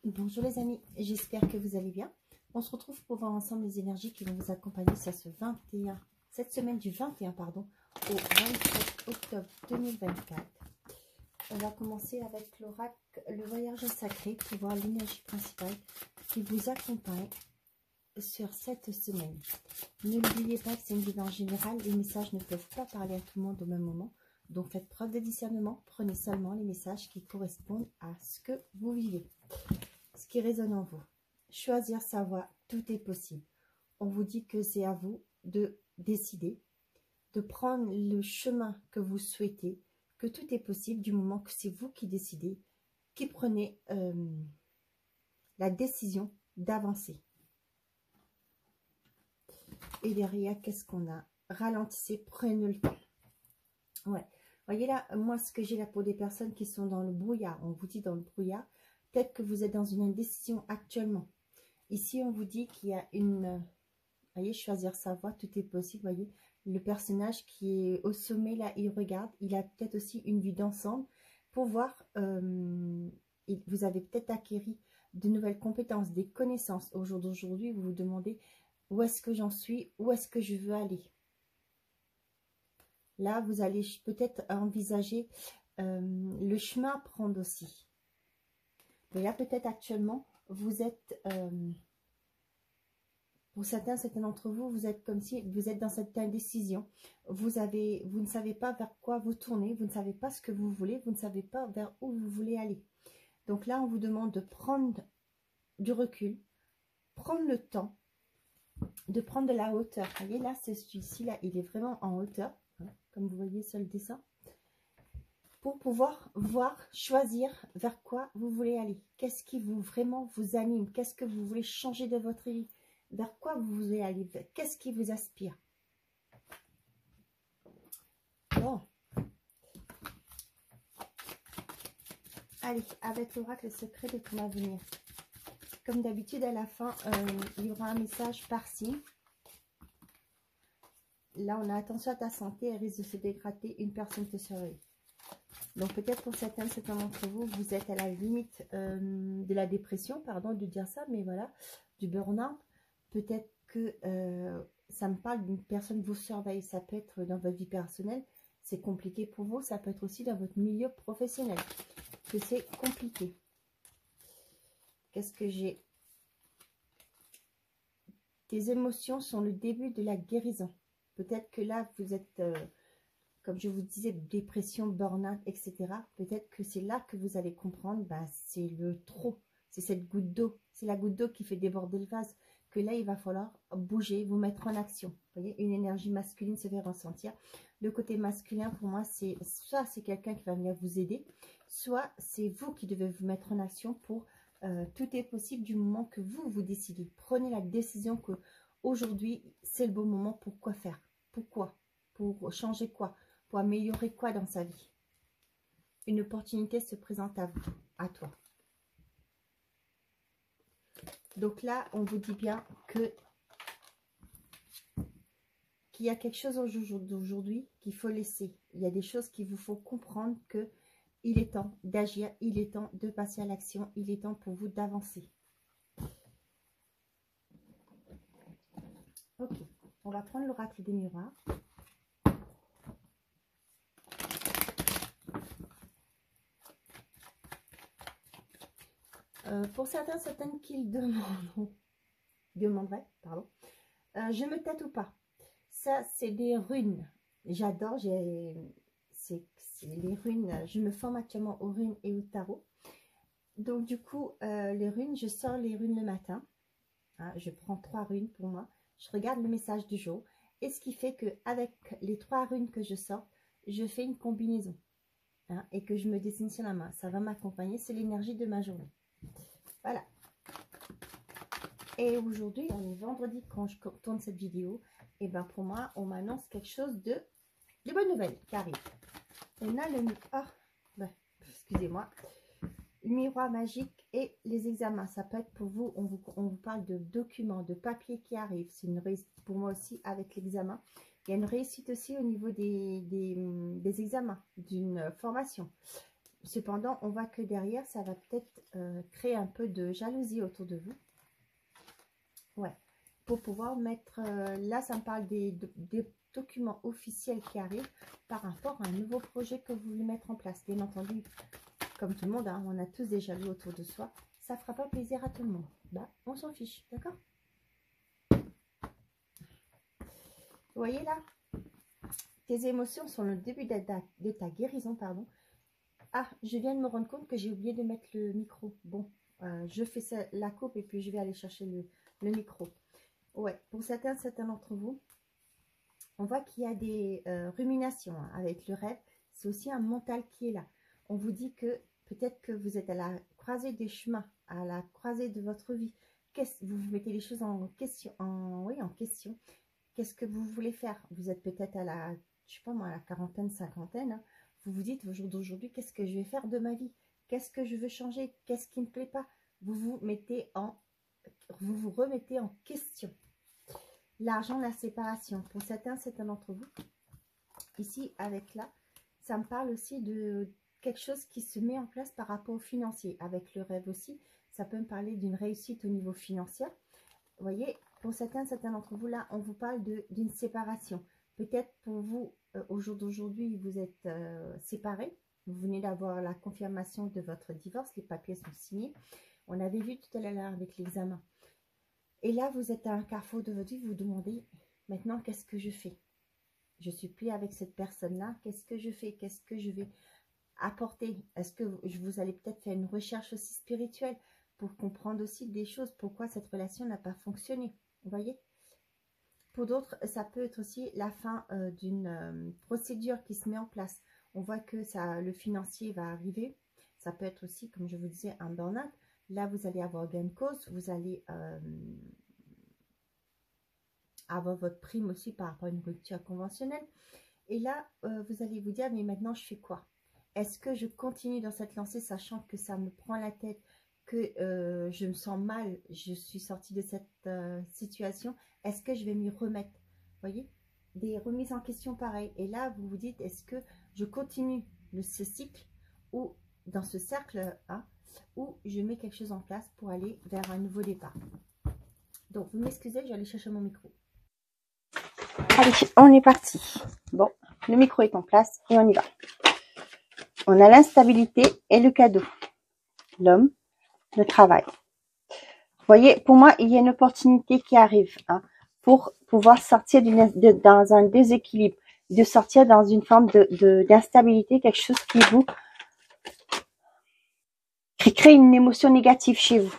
Bonjour les amis, j'espère que vous allez bien. On se retrouve pour voir ensemble les énergies qui vont vous accompagner sur cette semaine du 21 pardon, au 27 octobre 2024. On va commencer avec l'oracle, le voyage sacré, pour voir l'énergie principale qui vous accompagne sur cette semaine. N'oubliez pas que c'est une vidéo en général, les messages ne peuvent pas parler à tout le monde au même moment. Donc faites preuve de discernement, prenez seulement les messages qui correspondent à ce que vous vivez. Ce qui résonne en vous. Choisir sa voie, tout est possible. On vous dit que c'est à vous de décider, de prendre le chemin que vous souhaitez, que tout est possible du moment que c'est vous qui décidez, qui prenez la décision d'avancer. Et derrière, qu'est-ce qu'on a? Ralentissez, prenez le temps. Ouais. Voyez là, moi, ce que j'ai là pour des personnes qui sont dans le brouillard, on vous dit dans le brouillard, peut-être que vous êtes dans une indécision actuellement. Ici, on vous dit qu'il y a une... Voyez, choisir sa voie, tout est possible. Voyez, le personnage qui est au sommet, là, il regarde. Il a peut-être aussi une vue d'ensemble pour voir... vous avez peut-être acquis de nouvelles compétences, des connaissances. Au jour d'aujourd'hui, vous vous demandez où est-ce que j'en suis, où est-ce que je veux aller. Là, vous allez peut-être envisager le chemin à prendre aussi. Mais là, peut-être actuellement, vous êtes, pour certains d'entre vous, vous êtes comme si vous êtes dans cette indécision. Vous ne savez pas vers quoi vous tournez, vous ne savez pas ce que vous voulez, vous ne savez pas vers où vous voulez aller. Donc là, on vous demande de prendre du recul, prendre le temps, de prendre de la hauteur. Vous voyez, là, c'est celui-ci, là, il est vraiment en hauteur, hein, comme vous voyez sur le dessin. Pour pouvoir voir, choisir vers quoi vous voulez aller. Qu'est-ce qui vraiment vous anime? Qu'est-ce que vous voulez changer de votre vie? Vers quoi vous voulez aller? Qu'est-ce qui vous aspire? Bon. Allez, avec l'oracle secret de ton avenir. Comme d'habitude, à la fin, il y aura un message par signe. Là, on a attention à ta santé, elle risque de se dégrader, une personne te surveille. Donc peut-être pour certains d'entre vous, vous êtes à la limite de la dépression, pardon de dire ça, mais voilà, du burn-out. Peut-être que ça me parle d'une personne qui vous surveille, ça peut être dans votre vie personnelle, c'est compliqué pour vous, ça peut être aussi dans votre milieu professionnel, que c'est compliqué. Qu'est-ce que j'ai? Tes émotions sont le début de la guérison. Peut-être que là, vous êtes... comme je vous disais, dépression, burn-out, etc. Peut-être que c'est là que vous allez comprendre, bah, c'est le trop, c'est cette goutte d'eau, c'est la goutte d'eau qui fait déborder le vase, que là, il va falloir bouger, vous mettre en action. Vous voyez, une énergie masculine se fait ressentir. Le côté masculin, pour moi, c'est soit c'est quelqu'un qui va venir vous aider, soit c'est vous qui devez vous mettre en action pour tout est possible du moment que vous décidez. Prenez la décision que aujourd'hui, c'est le bon moment pour quoi faire. Pourquoi? Pour changer quoi? Pour améliorer quoi dans sa vie? Une opportunité se présente à vous, à toi. Donc là, on vous dit bien que qu'il y a quelque chose d'aujourd'hui qu'il faut laisser. Il y a des choses qu'il vous faut comprendre que il est temps d'agir, il est temps de passer à l'action, il est temps pour vous d'avancer. Ok, on va prendre l'oracle des miroirs. Pour certaines qui le demanderaient, pardon, je me tâte ou pas. Ça, c'est des runes. J'adore, c'est les runes. Je me forme actuellement aux runes et au tarot. Donc, du coup, les runes, je sors les runes le matin. Hein, je prends 3 runes pour moi. Je regarde le message du jour. Et ce qui fait qu'avec les 3 runes que je sors, je fais une combinaison. Hein, et que je me dessine sur la main. Ça va m'accompagner. C'est l'énergie de ma journée. Voilà. Et aujourd'hui, on est vendredi quand je tourne cette vidéo. Et bien pour moi, on m'annonce quelque chose de bonnes nouvelles qui arrive. On a le... Oh, ben, excusez-moi. Le miroir magique et les examens. Ça peut être pour vous, on vous parle de documents, de papiers qui arrivent. C'est une réussite pour moi aussi avec l'examen. Il y a une réussite aussi au niveau des examens, d'une formation. cependant, on voit que derrière, ça va peut-être créer un peu de jalousie autour de vous. Ouais. Pour pouvoir mettre... là, ça me parle des documents officiels qui arrivent par rapport à un nouveau projet que vous voulez mettre en place. Bien entendu, comme tout le monde, hein, on a tous des jaloux autour de soi. Ça ne fera pas plaisir à tout le monde. Bah, on s'en fiche, d'accord? Vous voyez là? Tes émotions sont le début de ta guérison, pardon. Ah, je viens de me rendre compte que j'ai oublié de mettre le micro. Bon, je fais ça, la coupe et puis je vais aller chercher le micro. Ouais, pour certains d'entre vous, on voit qu'il y a des ruminations hein, avec le rêve. C'est aussi un mental qui est là. On vous dit que peut-être que vous êtes à la croisée des chemins, à la croisée de votre vie. Vous mettez les choses en question, oui, en question. Qu'est-ce que vous voulez faire? Vous êtes peut-être à la, je sais pas moi, à la quarantaine, cinquantaine. Hein. Vous vous dites au jour d'aujourd'hui, qu'est-ce que je vais faire de ma vie? Qu'est-ce que je veux changer? Qu'est-ce qui ne me plaît pas? Vous vous remettez en question. L'argent, la séparation. Pour certains d'entre vous, ici avec là, ça me parle aussi de quelque chose qui se met en place par rapport au financier. Avec le rêve aussi, ça peut me parler d'une réussite au niveau financier. Vous voyez, pour certains d'entre vous, là, on vous parle d'une séparation. Peut-être pour vous, au jour d'aujourd'hui, vous êtes séparés. Vous venez d'avoir la confirmation de votre divorce. Les papiers sont signés. On avait vu tout à l'heure avec l'examen. Et là, vous êtes à un carrefour de votre vie. Vous vous demandez, maintenant, qu'est-ce que je fais? Je suis plus avec cette personne-là. Qu'est-ce que je fais? Qu'est-ce que je vais apporter? Est-ce que vous allez peut-être faire une recherche aussi spirituelle pour comprendre aussi des choses? Pourquoi cette relation n'a pas fonctionné? Vous voyez? Pour d'autres, ça peut être aussi la fin d'une procédure qui se met en place. On voit que le financier va arriver. Ça peut être aussi, comme je vous disais, un burn-out. Là, vous allez avoir gain de cause. Vous allez avoir votre prime aussi par rapport à une rupture conventionnelle. Et là, vous allez vous dire, mais maintenant, je fais quoi? Est-ce que je continue dans cette lancée, sachant que ça me prend la tête, que je me sens mal, je suis sortie de cette situation? Est-ce que je vais m'y remettre? Vous voyez, des remises en question pareilles. Et là, vous vous dites, est-ce que je continue ce cycle ou dans ce cercle hein, ou je mets quelque chose en place pour aller vers un nouveau départ? Donc, vous m'excusez, je vais aller chercher mon micro. Allez, on est parti. Bon, le micro est en place et on y va. On a l'instabilité et le cadeau. L'homme, le travail. Vous voyez, pour moi, il y a une opportunité qui arrive hein, pour pouvoir sortir dans un déséquilibre, de sortir dans une forme d'instabilité, quelque chose qui crée une émotion négative chez vous.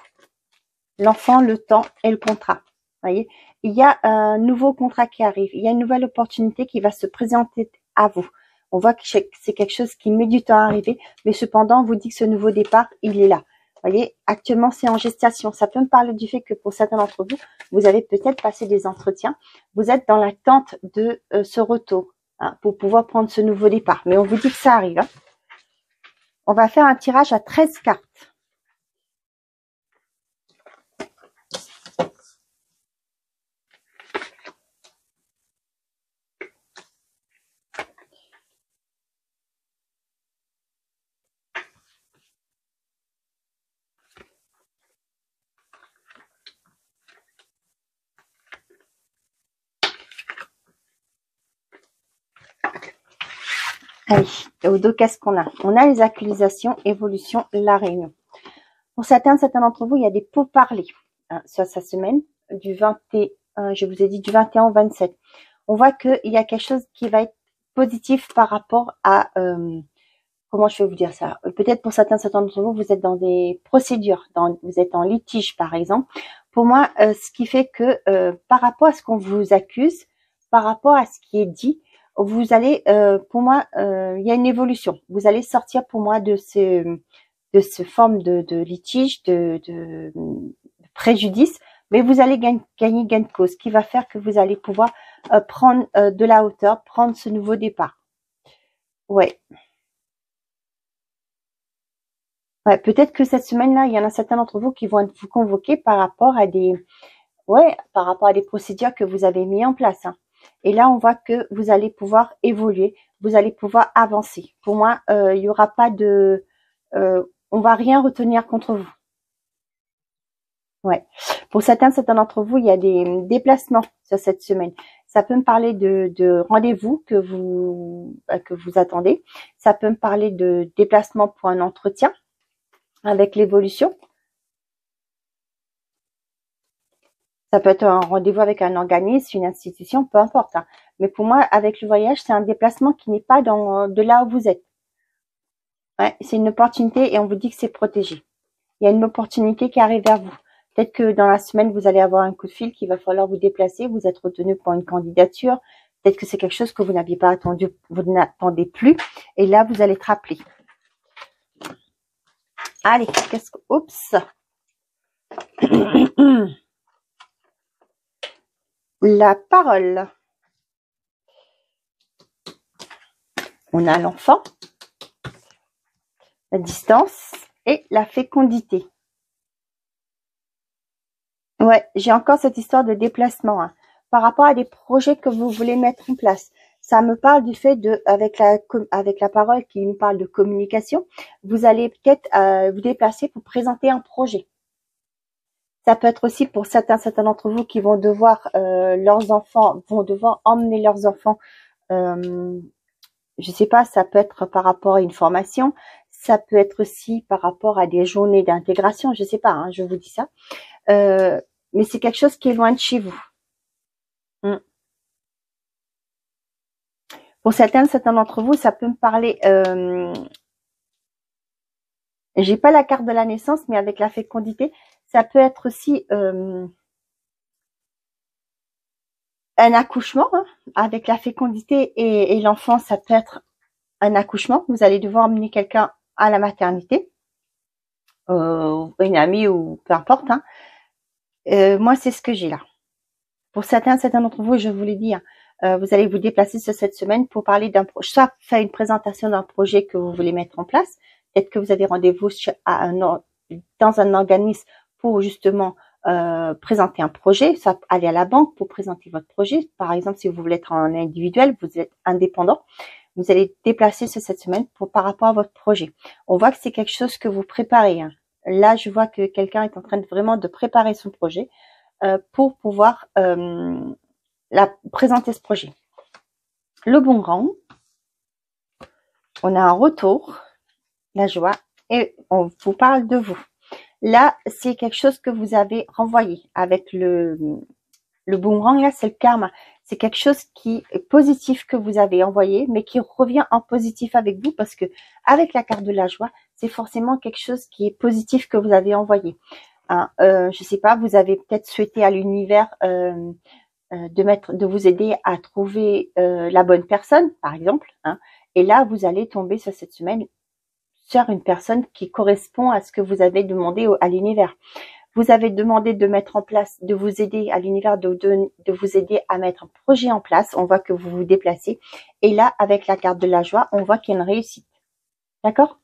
L'enfant, le temps et le contrat. Vous voyez, il y a un nouveau contrat qui arrive, il y a une nouvelle opportunité qui va se présenter à vous. On voit que c'est quelque chose qui met du temps à arriver, mais cependant, on vous dit que ce nouveau départ, il est là. Vous voyez, actuellement, c'est en gestation. Ça peut me parler du fait que pour certains d'entre vous, vous avez peut-être passé des entretiens. Vous êtes dans l'attente de ce retour hein, pour pouvoir prendre ce nouveau départ. Mais on vous dit que ça arrive. Hein. On va faire un tirage à 13 cartes. Allez, au dos, qu'est-ce qu'on a? On a les accusations, évolution, la réunion. Pour certains d'entre vous, il y a des pourparlers hein, sur sa semaine du 21, je vous ai dit du 21 au 27. On voit qu'il y a quelque chose qui va être positif par rapport à, comment je vais vous dire ça? Peut-être pour certains d'entre vous, vous êtes dans des procédures, vous êtes en litige par exemple. Pour moi, ce qui fait que par rapport à ce qu'on vous accuse, par rapport à ce qui est dit, vous allez, pour moi, il y a une évolution. Vous allez sortir pour moi de ce forme de litige, de préjudice, mais vous allez gagner gain de cause, qui va faire que vous allez pouvoir prendre de la hauteur, prendre ce nouveau départ. Ouais. Ouais, peut-être que cette semaine-là, il y en a certains d'entre vous qui vont vous convoquer par rapport à par rapport à des procédures que vous avez mis en place. Hein. Et là, on voit que vous allez pouvoir évoluer, vous allez pouvoir avancer. Pour moi, il y aura pas de on va rien retenir contre vous. Ouais. Pour certains d'entre vous, il y a des déplacements sur cette semaine. Ça peut me parler de rendez-vous que vous attendez. Ça peut me parler de déplacement pour un entretien avec l'évolution. Ça peut être un rendez-vous avec un organisme, une institution, peu importe. Hein. Mais pour moi, avec le voyage, c'est un déplacement qui n'est pas de là où vous êtes. Ouais, c'est une opportunité et on vous dit que c'est protégé. Il y a une opportunité qui arrive vers vous. Peut-être que dans la semaine, vous allez avoir un coup de fil qu'il va falloir vous déplacer, vous êtes retenu pour une candidature. Peut-être que c'est quelque chose que vous n'aviez pas attendu, vous n'attendez plus. Et là, vous allez être rappelé. Allez, oups. La parole. On a l'enfant, la distance et la fécondité. Ouais, j'ai encore cette histoire de déplacement. Hein. Par rapport à des projets que vous voulez mettre en place. Ça me parle du fait avec la parole qui nous parle de communication, vous allez peut-être vous déplacer pour présenter un projet. Ça peut être aussi pour certains d'entre vous qui vont devoir, leurs enfants, vont devoir emmener leurs enfants, je sais pas, ça peut être par rapport à une formation, ça peut être aussi par rapport à des journées d'intégration, je sais pas, hein, je vous dis ça. Mais c'est quelque chose qui est loin de chez vous. Pour certains d'entre vous, ça peut me parler. J'ai pas la carte de la naissance, mais avec la fécondité, ça peut être aussi un accouchement. Hein, avec la fécondité et l'enfant, ça peut être un accouchement. Vous allez devoir emmener quelqu'un à la maternité, une amie ou peu importe. Hein. Moi, c'est ce que j'ai là. Pour certains d'entre vous, je vous l'ai dit, hein, vous allez vous déplacer sur cette semaine pour parler d'un projet, soit faire une présentation d'un projet que vous voulez mettre en place. Peut-être que vous avez rendez-vous dans un organisme pour justement présenter un projet, soit aller à la banque pour présenter votre projet. Par exemple, si vous voulez être en individuel, vous êtes indépendant, vous allez déplacer sur cette semaine par rapport à votre projet. On voit que c'est quelque chose que vous préparez. Hein. Là, je vois que quelqu'un est en train vraiment de préparer son projet pour pouvoir présenter ce projet. Le bon rang, on a un retour, la joie, et on vous parle de vous. Là, c'est quelque chose que vous avez renvoyé avec le boomerang. Là, c'est le karma. C'est quelque chose qui est positif que vous avez envoyé, mais qui revient en positif avec vous parce que avec la carte de la joie, c'est forcément quelque chose qui est positif que vous avez envoyé. Hein, je sais pas, vous avez peut-être souhaité à l'univers de vous aider à trouver la bonne personne, par exemple. Hein, et là, vous allez tomber sur cette semaine sur une personne qui correspond à ce que vous avez demandé à l'univers. Vous avez demandé de mettre en place, de vous aider à l'univers, de vous aider à mettre un projet en place. On voit que vous vous déplacez. Et là, avec la carte de la joie, on voit qu'il y a une réussite. D'accord?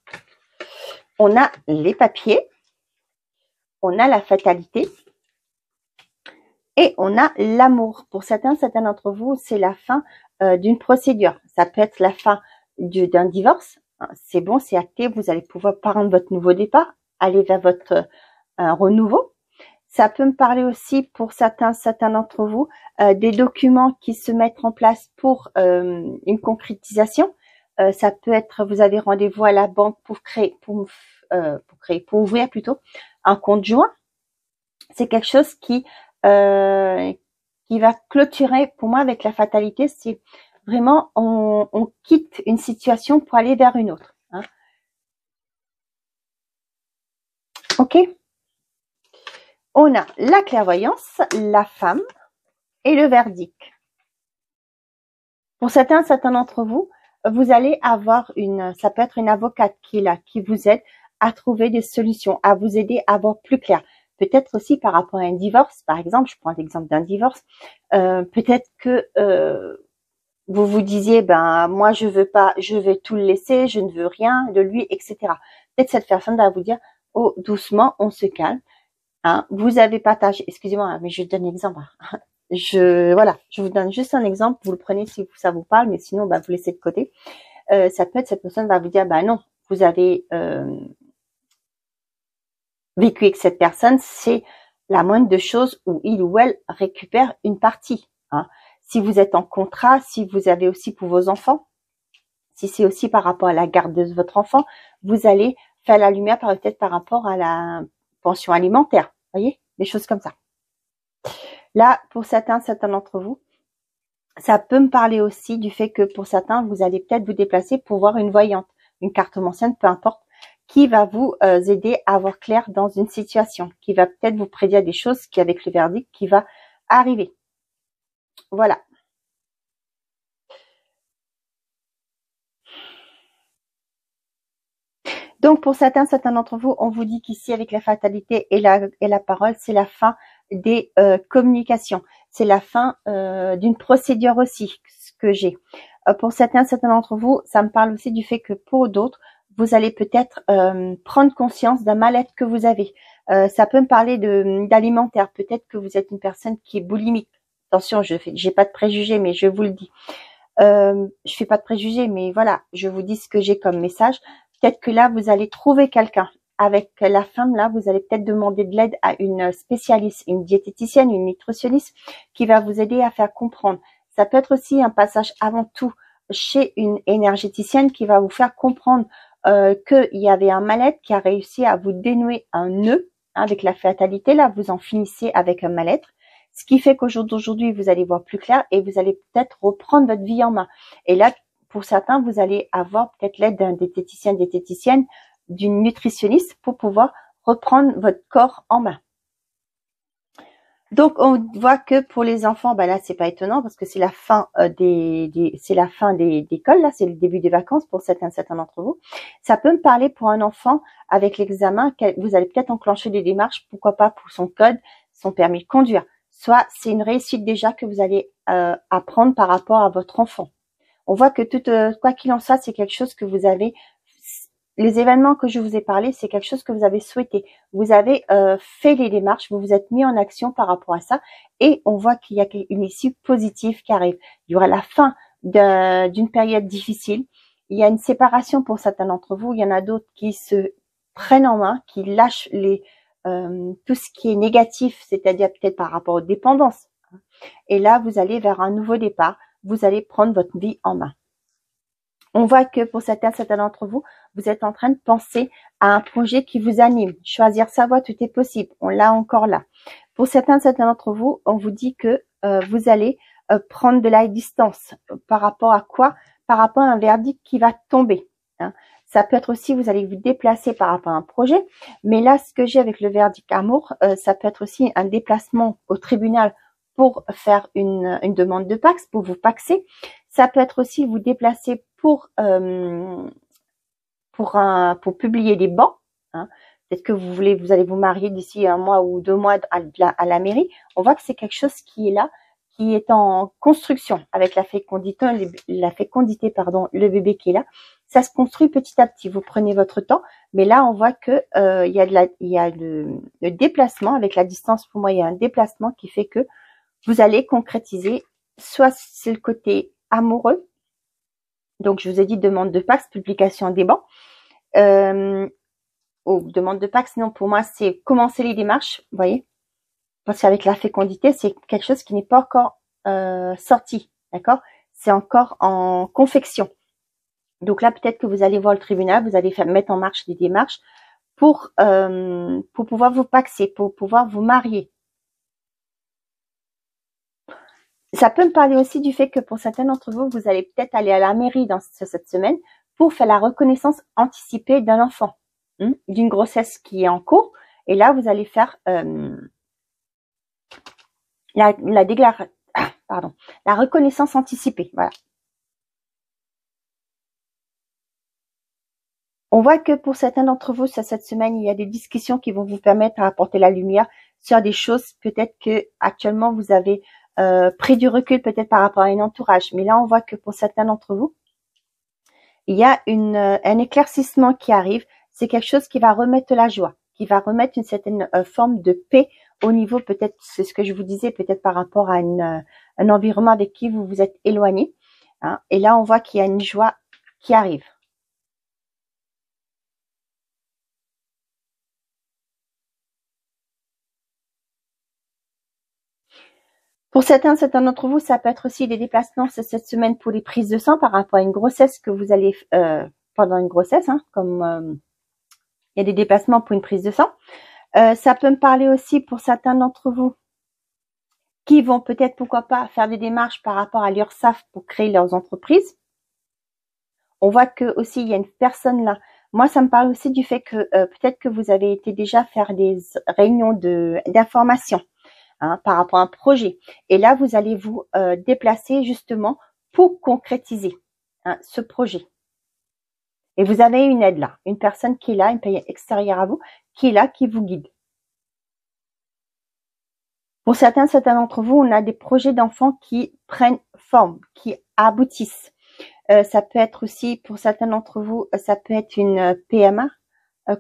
On a les papiers. On a la fatalité. Et on a l'amour. Pour certains d'entre vous, c'est la fin d'une procédure. Ça peut être la fin d'un divorce. C'est bon, c'est acté. Vous allez pouvoir prendre votre nouveau départ, aller vers votre renouveau. Ça peut me parler aussi pour certains d'entre vous des documents qui se mettent en place pour une concrétisation. Ça peut être, vous avez rendez-vous à la banque pour ouvrir plutôt un compte joint. C'est quelque chose qui va clôturer, pour moi, avec la fatalité. C'est vraiment, on quitte une situation pour aller vers une autre. Hein. Ok. On a la clairvoyance, la femme et le verdict. Pour certains d'entre vous, vous allez avoir ça peut être une avocate qui est là, qui vous aide à trouver des solutions, à vous aider à voir plus clair. Peut-être aussi par rapport à un divorce, par exemple, je prends l'exemple d'un divorce, peut-être que vous vous disiez, ben moi je veux pas, je vais tout le laisser, je ne veux rien de lui, etc. Peut-être cette personne va vous dire, oh doucement, on se calme. Hein, vous avez partagé, excusez-moi, mais je donne un exemple. Voilà, je vous donne juste un exemple, vous le prenez si ça vous parle, mais sinon, bah, vous laissez de côté. Ça peut être cette personne va vous dire, bah non, vous avez vécu avec cette personne, c'est la moindre de choses où il ou elle récupère une partie. Hein. Si vous êtes en contrat, si vous avez aussi pour vos enfants, si c'est aussi par rapport à la garde de votre enfant, vous allez faire la lumière peut-être par rapport à la pension alimentaire. Voyez, des choses comme ça. Là, pour certains d'entre vous, ça peut me parler aussi du fait que pour certains, vous allez peut-être vous déplacer pour voir une voyante, une cartomancienne, peu importe, qui va vous aider à voir clair dans une situation, qui va peut-être vous prédire des choses qui, avec le verdict, qui va arriver. Voilà. Donc, pour certains d'entre vous, on vous dit qu'ici, avec la fatalité et la parole, c'est la fin des communications. C'est la fin d'une procédure aussi, ce que j'ai. Pour certains d'entre vous, ça me parle aussi du fait que pour d'autres, vous allez peut-être prendre conscience d'un mal-être que vous avez. Ça peut me parler d'alimentaire. Peut-être que vous êtes une personne qui est boulimique. Attention, j'ai pas de préjugés, mais je vous le dis. Je fais pas de préjugés, mais voilà, je vous dis ce que j'ai comme message. Peut-être que là, vous allez trouver quelqu'un. Avec la femme, là, vous allez peut-être demander de l'aide à une spécialiste, une diététicienne, une nutritionniste qui va vous aider à faire comprendre. Ça peut être aussi un passage avant tout chez une énergéticienne qui va vous faire comprendre qu'il y avait un mal-être qui a réussi à vous dénouer un nœud. Hein, avec la fatalité, là, vous en finissez avec un mal-être. Ce qui fait qu'au jour d'aujourd'hui, vous allez voir plus clair et vous allez peut-être reprendre votre vie en main. Et là, pour certains, vous allez avoir peut-être l'aide d'un diététicienne, d'une nutritionniste pour pouvoir reprendre votre corps en main. Donc, on voit que pour les enfants, bah là, c'est pas étonnant parce que c'est la fin c'est la fin des écoles, là, c'est le début des vacances pour certains d'entre vous. Ça peut me parler pour un enfant avec l'examen, vous allez peut-être enclencher des démarches, pourquoi pas pour son code, son permis de conduire. Soit c'est une réussite déjà que vous allez apprendre par rapport à votre enfant. On voit que quoi qu'il en soit, c'est quelque chose que vous avez. Les événements que je vous ai parlé, c'est quelque chose que vous avez souhaité. Vous avez fait les démarches, vous vous êtes mis en action par rapport à ça, et on voit qu'il y a une issue positive qui arrive. Il y aura la fin d'une période difficile. Il y a une séparation pour certains d'entre vous. Il y en a d'autres qui se prennent en main, qui lâchent tout ce qui est négatif, c'est-à-dire peut-être par rapport aux dépendances. Et là, vous allez vers un nouveau départ. Vous allez prendre votre vie en main. On voit que pour certains d'entre vous, vous êtes en train de penser à un projet qui vous anime. Choisir sa voie, tout est possible. On l'a encore là. Pour certains d'entre vous, on vous dit que vous allez prendre de la distance. Par rapport à quoi? Par rapport à un verdict qui va tomber. Hein. Ça peut être aussi, vous allez vous déplacer par rapport à un projet. Mais là, ce que j'ai avec le verdict amour, ça peut être aussi un déplacement au tribunal pour faire une demande de Pax, pour vous paxer. Ça peut être aussi vous déplacer pour publier des bans. Hein. Peut-être que vous allez vous marier d'ici 1 mois ou 2 mois à la mairie. On voit que c'est quelque chose qui est là, qui est en construction avec la fécondité, le bébé qui est là. Ça se construit petit à petit. Vous prenez votre temps, mais là on voit que il y a le déplacement avec la distance. Pour moi, il y a un déplacement qui fait que vous allez concrétiser. Soit c'est le côté amoureux. Donc, je vous ai dit demande de Pax, publication des bans. Demande de Pax, non, pour moi, c'est commencer les démarches, vous voyez. Parce qu'avec la fécondité, c'est quelque chose qui n'est pas encore sorti, d'accord? C'est encore en confection. Donc là, peut-être que vous allez voir le tribunal, vous allez mettre en marche des démarches pour pouvoir vous paxer, pour pouvoir vous marier. Ça peut me parler aussi du fait que pour certains d'entre vous, vous allez peut-être aller à la mairie cette semaine pour faire la reconnaissance anticipée d'un enfant, d'une grossesse qui est en cours. Et là, vous allez faire la reconnaissance anticipée. Voilà. On voit que pour certains d'entre vous, cette semaine, il y a des discussions qui vont vous permettre d'apporter la lumière sur des choses peut-être que actuellement vous avez pris du recul peut-être par rapport à un entourage. Mais là, on voit que pour certains d'entre vous, il y a un éclaircissement qui arrive. C'est quelque chose qui va remettre la joie, qui va remettre une certaine forme de paix au niveau, peut-être, c'est ce que je vous disais, peut-être par rapport à un environnement avec qui vous vous êtes éloigné. Hein. Et là, on voit qu'il y a une joie qui arrive. Pour certains d'entre vous, ça peut être aussi des déplacements cette semaine pour les prises de sang par rapport à une grossesse que vous allez pendant une grossesse, hein, comme il y a des déplacements pour une prise de sang. Ça peut me parler aussi pour certains d'entre vous qui vont peut-être, pourquoi pas, faire des démarches par rapport à l'URSSAF pour créer leurs entreprises. On voit que aussi il y a une personne là. Moi, ça me parle aussi du fait que peut-être que vous avez été déjà faire des réunions d'information par rapport à un projet. Et là, vous allez vous déplacer justement pour concrétiser ce projet. Et vous avez une aide là, une personne qui est là, une personne extérieure à vous, qui est là, qui vous guide. Pour certains d'entre vous, on a des projets d'enfants qui prennent forme, qui aboutissent. Ça peut être aussi, pour certains d'entre vous, ça peut être une PMA.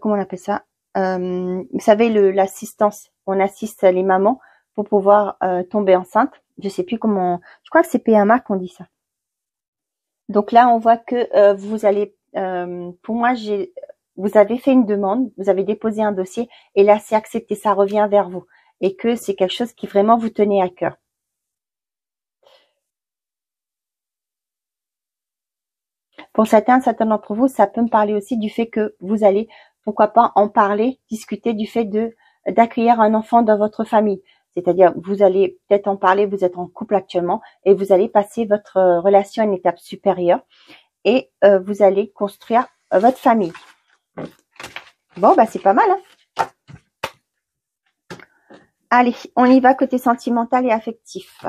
Comment on appelle ça? Vous savez, l'assistance. On assiste les mamans pour pouvoir tomber enceinte. Je sais plus comment. Je crois que c'est PMA qu'on dit ça. Donc là, on voit que vous allez. Pour moi, vous avez fait une demande, vous avez déposé un dossier, et là, c'est accepté. Ça revient vers vous, et que c'est quelque chose qui vraiment vous tenait à cœur. Pour certains d'entre vous, ça peut me parler aussi du fait que vous allez, pourquoi pas, en parler, discuter du fait d'accueillir un enfant dans votre famille. C'est-à-dire, vous allez peut-être en parler, vous êtes en couple actuellement, et vous allez passer votre relation à une étape supérieure, et vous allez construire votre famille. Bon, bah c'est pas mal, hein. Allez, on y va côté sentimental et affectif.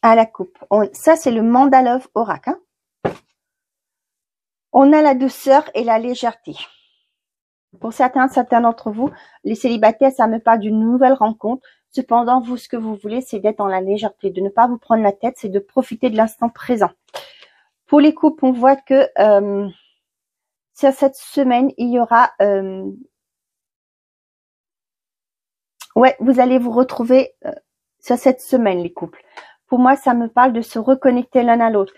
À la coupe. Ça, c'est le Mandalove Oracle. Hein. On a la douceur et la légèreté. Pour certains d'entre vous, les célibataires, ça me parle d'une nouvelle rencontre. Cependant, vous, ce que vous voulez, c'est d'être dans la légèreté, de ne pas vous prendre la tête, c'est de profiter de l'instant présent. Pour les couples, on voit que sur cette semaine, il y aura... ouais, vous allez vous retrouver sur cette semaine, les couples. Pour moi, ça me parle de se reconnecter l'un à l'autre.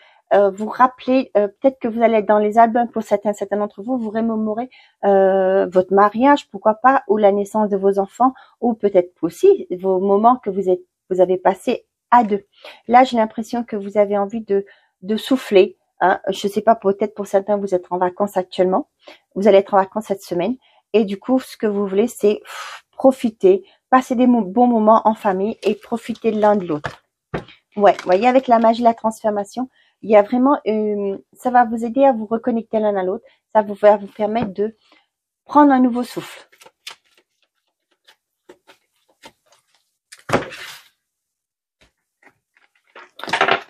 Vous rappelez, peut-être que vous allez être dans les albums pour certains d'entre vous, vous remémorez votre mariage, pourquoi pas, ou la naissance de vos enfants, ou peut-être aussi vos moments que vous avez passés à deux. Là, j'ai l'impression que vous avez envie de souffler. Hein. Je sais pas, peut-être pour certains, vous êtes en vacances actuellement. Vous allez être en vacances cette semaine. Et du coup, ce que vous voulez, c'est profiter, passer des bons moments en famille et profiter de l'un de l'autre. Ouais, vous voyez, avec la magie de la transformation, il y a vraiment, ça va vous aider à vous reconnecter l'un à l'autre. Ça va vous permettre de prendre un nouveau souffle.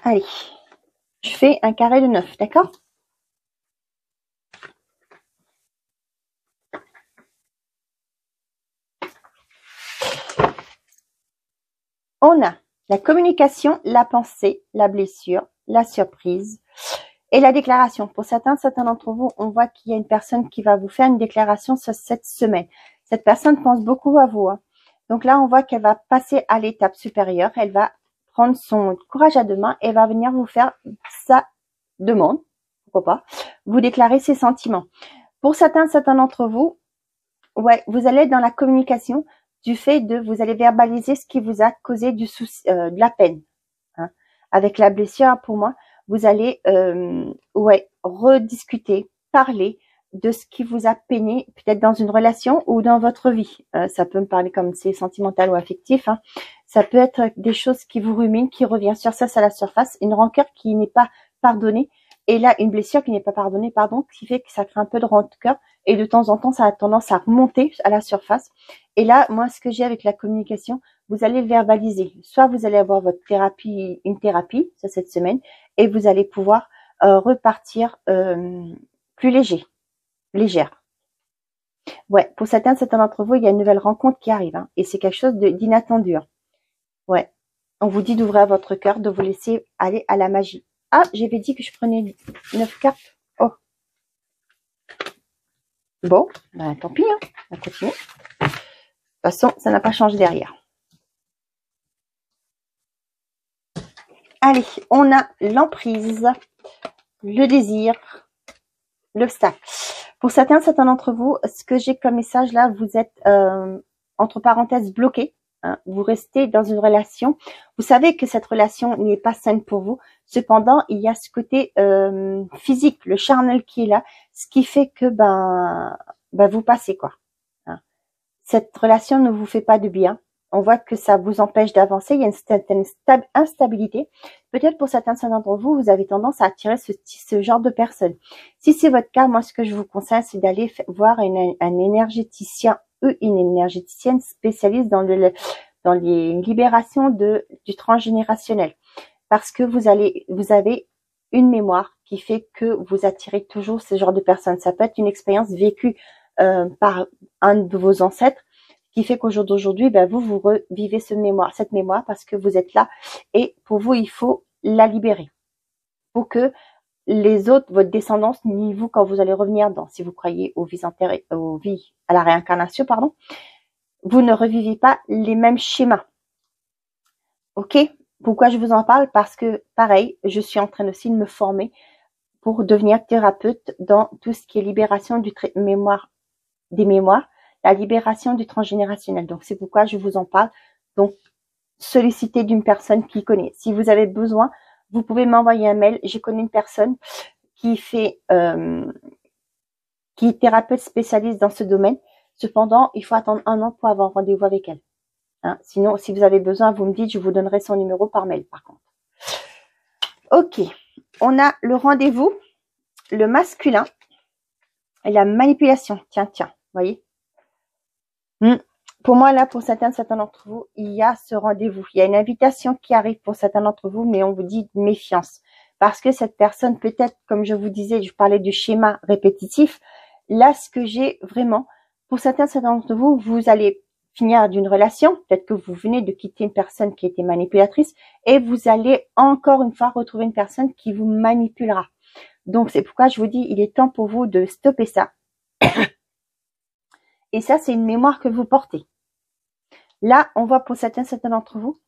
Allez, je fais un carré de 9, d'accord? On a la communication, la pensée, la blessure, la surprise et la déclaration. Pour certains d'entre vous, on voit qu'il y a une personne qui va vous faire une déclaration sur cette semaine. Cette personne pense beaucoup à vous. Hein. Donc là, on voit qu'elle va passer à l'étape supérieure. Elle va prendre son courage à deux mains et va venir vous faire sa demande. Pourquoi pas? Vous déclarer ses sentiments. Pour certains d'entre vous, ouais, vous allez être dans la communication du fait de, vous allez verbaliser ce qui vous a causé du souci, de la peine. Hein. Avec la blessure, pour moi, vous allez ouais, rediscuter, parler de ce qui vous a peiné, peut-être dans une relation ou dans votre vie. Ça peut me parler comme c'est sentimental ou affectif. Hein. Ça peut être des choses qui vous ruminent, qui revient sur ça à la surface, une rancœur qui n'est pas pardonnée. Et là, une blessure qui n'est pas pardonnée, pardon, qui fait que ça crée un peu de rancœur. Et de temps en temps, ça a tendance à remonter à la surface. Et là, moi, ce que j'ai avec la communication, vous allez le verbaliser. Soit vous allez avoir votre thérapie, une thérapie, ça cette semaine, et vous allez pouvoir repartir plus légère. Ouais, pour certains d'entre vous, il y a une nouvelle rencontre qui arrive, hein, et c'est quelque chose d'inattendu. Hein. Ouais, on vous dit d'ouvrir votre cœur, de vous laisser aller à la magie. Ah, j'avais dit que je prenais 9 cartes. Oh. Bon, ben, tant pis, hein. On va continuer. De toute façon, ça n'a pas changé derrière. Allez, on a l'emprise, le désir, l'obstacle. Pour certains d'entre vous, ce que j'ai comme message là, vous êtes entre parenthèses bloqué. Hein, vous restez dans une relation. Vous savez que cette relation n'est pas saine pour vous. Cependant, il y a ce côté physique, le charnel qui est là, ce qui fait que vous passez quoi. Hein. Cette relation ne vous fait pas de bien. On voit que ça vous empêche d'avancer. Il y a une certaine instabilité. Peut-être pour certains d'entre vous, vous avez tendance à attirer ce genre de personnes. Si c'est votre cas, moi, ce que je vous conseille, c'est d'aller voir un énergéticien ou une énergéticienne spécialiste dans les libérations du transgénérationnel. Parce que vous avez une mémoire qui fait que vous attirez toujours ce genre de personnes. Ça peut être une expérience vécue par un de vos ancêtres, qui fait qu'au jour d'aujourd'hui, vous revivez cette mémoire parce que vous êtes là et pour vous, il faut la libérer pour que les autres, votre descendance, ni vous, quand vous allez revenir si vous croyez aux vies à la réincarnation, pardon, vous ne revivez pas les mêmes schémas. Ok? Pourquoi je vous en parle? Parce que, pareil, je suis en train aussi de me former pour devenir thérapeute dans tout ce qui est libération des mémoires, la libération du transgénérationnel. Donc, c'est pourquoi je vous en parle. Donc, sollicitez d'une personne qui connaît. Si vous avez besoin, vous pouvez m'envoyer un mail. J'ai connu une personne qui est thérapeute spécialiste dans ce domaine. Cependant, il faut attendre 1 an pour avoir un rendez-vous avec elle. Hein. Sinon, si vous avez besoin, vous me dites, je vous donnerai son numéro par mail, par contre. Ok. On a le rendez-vous, le masculin et la manipulation. Tiens, voyez. Pour moi, là, pour certains d'entre vous, il y a ce rendez-vous. Il y a une invitation qui arrive pour certains d'entre vous, mais on vous dit méfiance. Parce que cette personne, peut-être, comme je vous disais, je parlais du schéma répétitif. Là, ce que j'ai vraiment, pour certains d'entre vous, vous allez finir d'une relation. Peut-être que vous venez de quitter une personne qui était manipulatrice et vous allez encore une fois retrouver une personne qui vous manipulera. Donc, c'est pourquoi je vous dis, il est temps pour vous de stopper ça. Et ça, c'est une mémoire que vous portez. Là, on voit pour certains d'entre vous,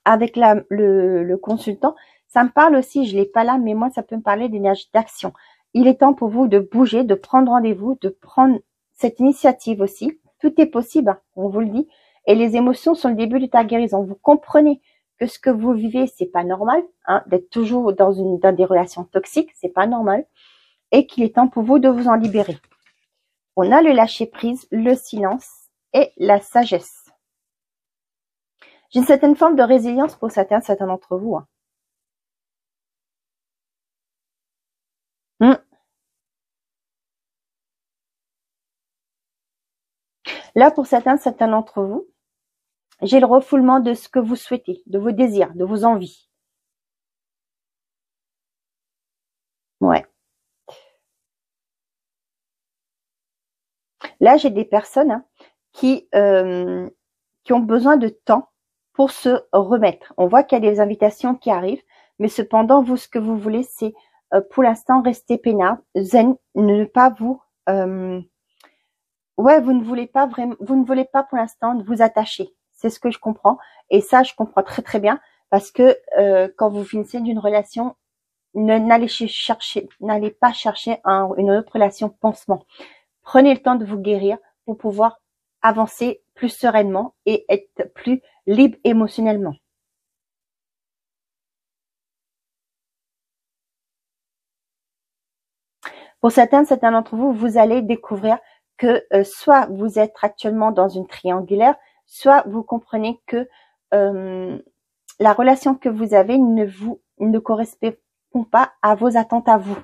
avec le consultant, ça me parle aussi, je l'ai pas là, mais moi, ça peut me parler d'énergie d'action. Il est temps pour vous de bouger, de prendre rendez-vous, de prendre cette initiative aussi. Tout est possible, on vous le dit. Et les émotions sont le début de ta guérison. Vous comprenez que ce que vous vivez, c'est pas normal, hein, d'être toujours dans des relations toxiques, c'est pas normal. Et qu'il est temps pour vous de vous en libérer. On a le lâcher-prise, le silence et la sagesse. J'ai une certaine forme de résilience pour certains d'entre vous. Hein. Là, pour certains d'entre vous, j'ai le refoulement de ce que vous souhaitez, de vos désirs, de vos envies. Ouais. Là, j'ai des personnes qui ont besoin de temps pour se remettre. On voit qu'il y a des invitations qui arrivent, mais cependant, vous, ce que vous voulez, c'est pour l'instant rester peinard, zen, ne pas vous... vous ne voulez pas vraiment, vous ne voulez pas pour l'instant vous attacher. C'est ce que je comprends. Et ça, je comprends très très bien parce que quand vous finissez d'une relation, n'allez pas chercher une autre relation pansement. Prenez le temps de vous guérir pour pouvoir avancer plus sereinement et être plus libre émotionnellement. Pour certains d'entre vous, vous allez découvrir que soit vous êtes actuellement dans une triangulaire, soit vous comprenez que la relation que vous avez ne correspond pas à vos attentes à vous.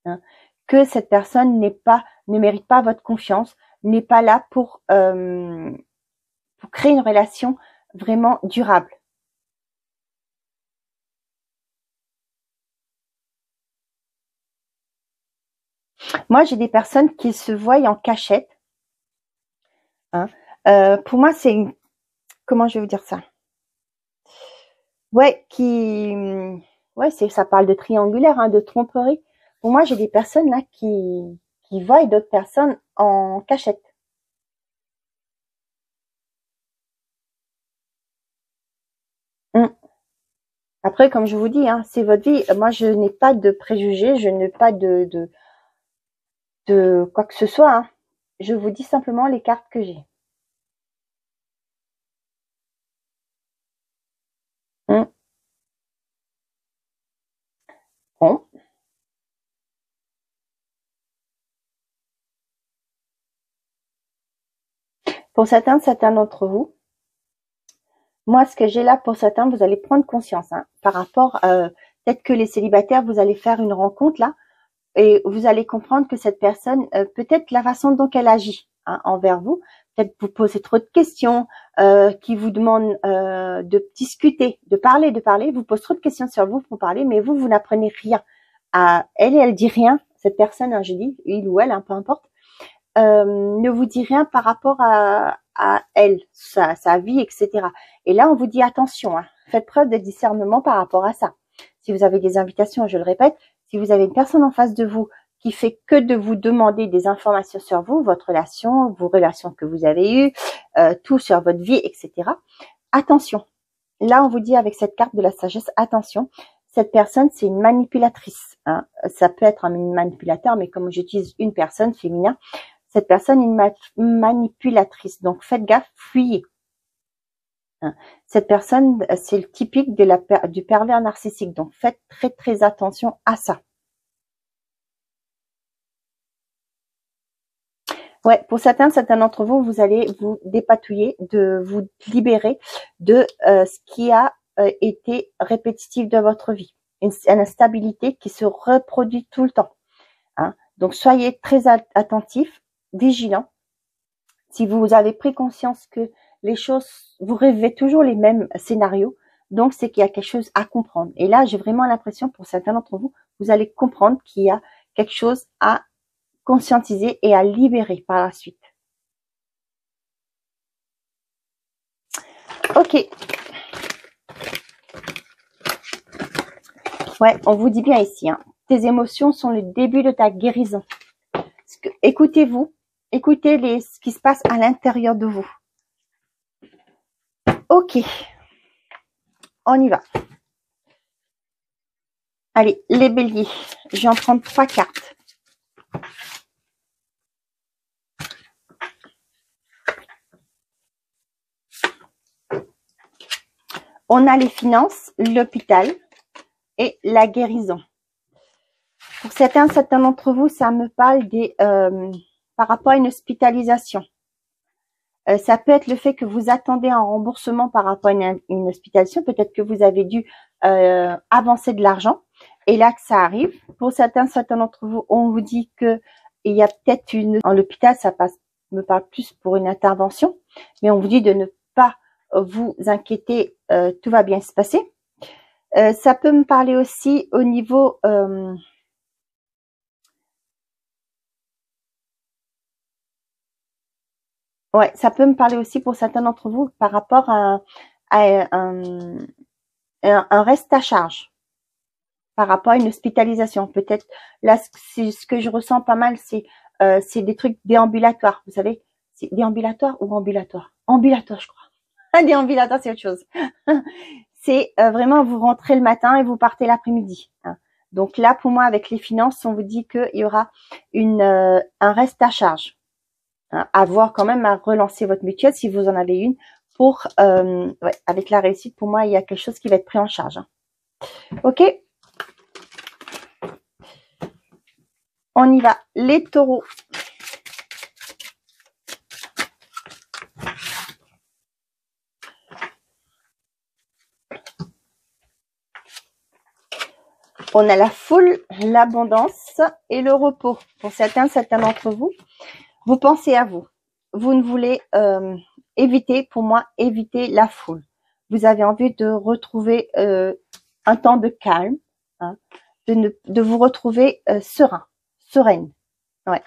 Hein. Que cette personne ne mérite pas votre confiance, n'est pas là pour créer une relation vraiment durable. Moi, j'ai des personnes qui se voient en cachette. Hein. Pour moi, c'est comment je vais vous dire ça? Ouais, ça parle de triangulaire, de tromperie. Pour moi, j'ai des personnes là qui voient d'autres personnes en cachette. Après, comme je vous dis, hein, c'est votre vie. Moi, je n'ai pas de préjugés, je n'ai pas de quoi que ce soit. Hein. Je vous dis simplement les cartes que j'ai. Bon. Pour certains d'entre vous, moi, ce que j'ai là pour certains, vous allez prendre conscience hein, par rapport, peut-être que les célibataires, vous allez faire une rencontre là, et vous allez comprendre que cette personne, peut-être la façon dont elle agit hein, envers vous, peut-être vous posez trop de questions, qui vous demande de discuter, de parler, vous pose trop de questions sur vous pour parler, mais vous n'apprenez rien. À elle et elle dit rien, cette personne, hein, je dis, il ou elle, hein, peu importe, ne vous dit rien par rapport à elle, sa vie, etc. Et là, on vous dit attention, hein, faites preuve de discernement par rapport à ça. Si vous avez des invitations, je le répète, si vous avez une personne en face de vous qui fait que de vous demander des informations sur vous, votre relation, vos relations que vous avez eues, tout sur votre vie, etc. Attention. Là, on vous dit avec cette carte de la sagesse, attention. Cette personne, c'est une manipulatrice. Hein. Ça peut être un manipulateur, mais comme j'utilise une personne féminin, cette personne est une manipulatrice. Donc, faites gaffe, fuyez. Hein. Cette personne, c'est le typique du pervers narcissique. Donc, faites très, très attention à ça. Ouais, pour certains d'entre vous, vous allez vous dépatouiller, de vous libérer de ce qui a été répétitif de votre vie. Une instabilité qui se reproduit tout le temps. Hein. Donc, soyez très attentifs, vigilants. Si vous avez pris conscience que les choses, vous rêvez toujours les mêmes scénarios, donc c'est qu'il y a quelque chose à comprendre. Et là, j'ai vraiment l'impression, pour certains d'entre vous, vous allez comprendre qu'il y a quelque chose à conscientiser et à libérer par la suite. Ok. Ouais, on vous dit bien ici, hein, tes émotions sont le début de ta guérison. Écoutez-vous, écoutez ce qui se passe à l'intérieur de vous. Ok, on y va. Allez, les béliers, je vais en prendre 3 cartes. On a les finances, l'hôpital et la guérison. Pour certains d'entre vous, ça me parle par rapport à une hospitalisation. Ça peut être le fait que vous attendez un remboursement par rapport à une hospitalisation. Peut-être que vous avez dû avancer de l'argent et là que ça arrive. Pour certains d'entre vous, on vous dit que il y a peut-être en l'hôpital, me parle plus pour une intervention, mais on vous dit de ne pas vous inquiéter, tout va bien se passer. Ça peut me parler aussi au niveau ouais, ça peut me parler aussi pour certains d'entre vous par rapport à un reste à charge, par rapport à une hospitalisation. Peut-être là, ce que je ressens pas mal, c'est des trucs déambulatoires. Vous savez, c'est déambulatoire ou ambulatoire? Ambulatoire, je crois. Un déambulatoire, c'est autre chose. C'est vraiment, vous rentrez le matin et vous partez l'après-midi. Hein. Donc là, pour moi, avec les finances, on vous dit qu'il y aura un reste à charge. Hein, à voir quand même à relancer votre mutuelle si vous en avez une pour ouais, avec la réussite. Pour moi, il y a quelque chose qui va être pris en charge. Hein. Ok, on y va. Les taureaux. On a la foule, l'abondance et le repos. Pour certains d'entre vous, vous pensez à vous. Vous ne voulez éviter, pour moi, éviter la foule. Vous avez envie de retrouver un temps de calme, hein, de vous retrouver sereine. Ouais.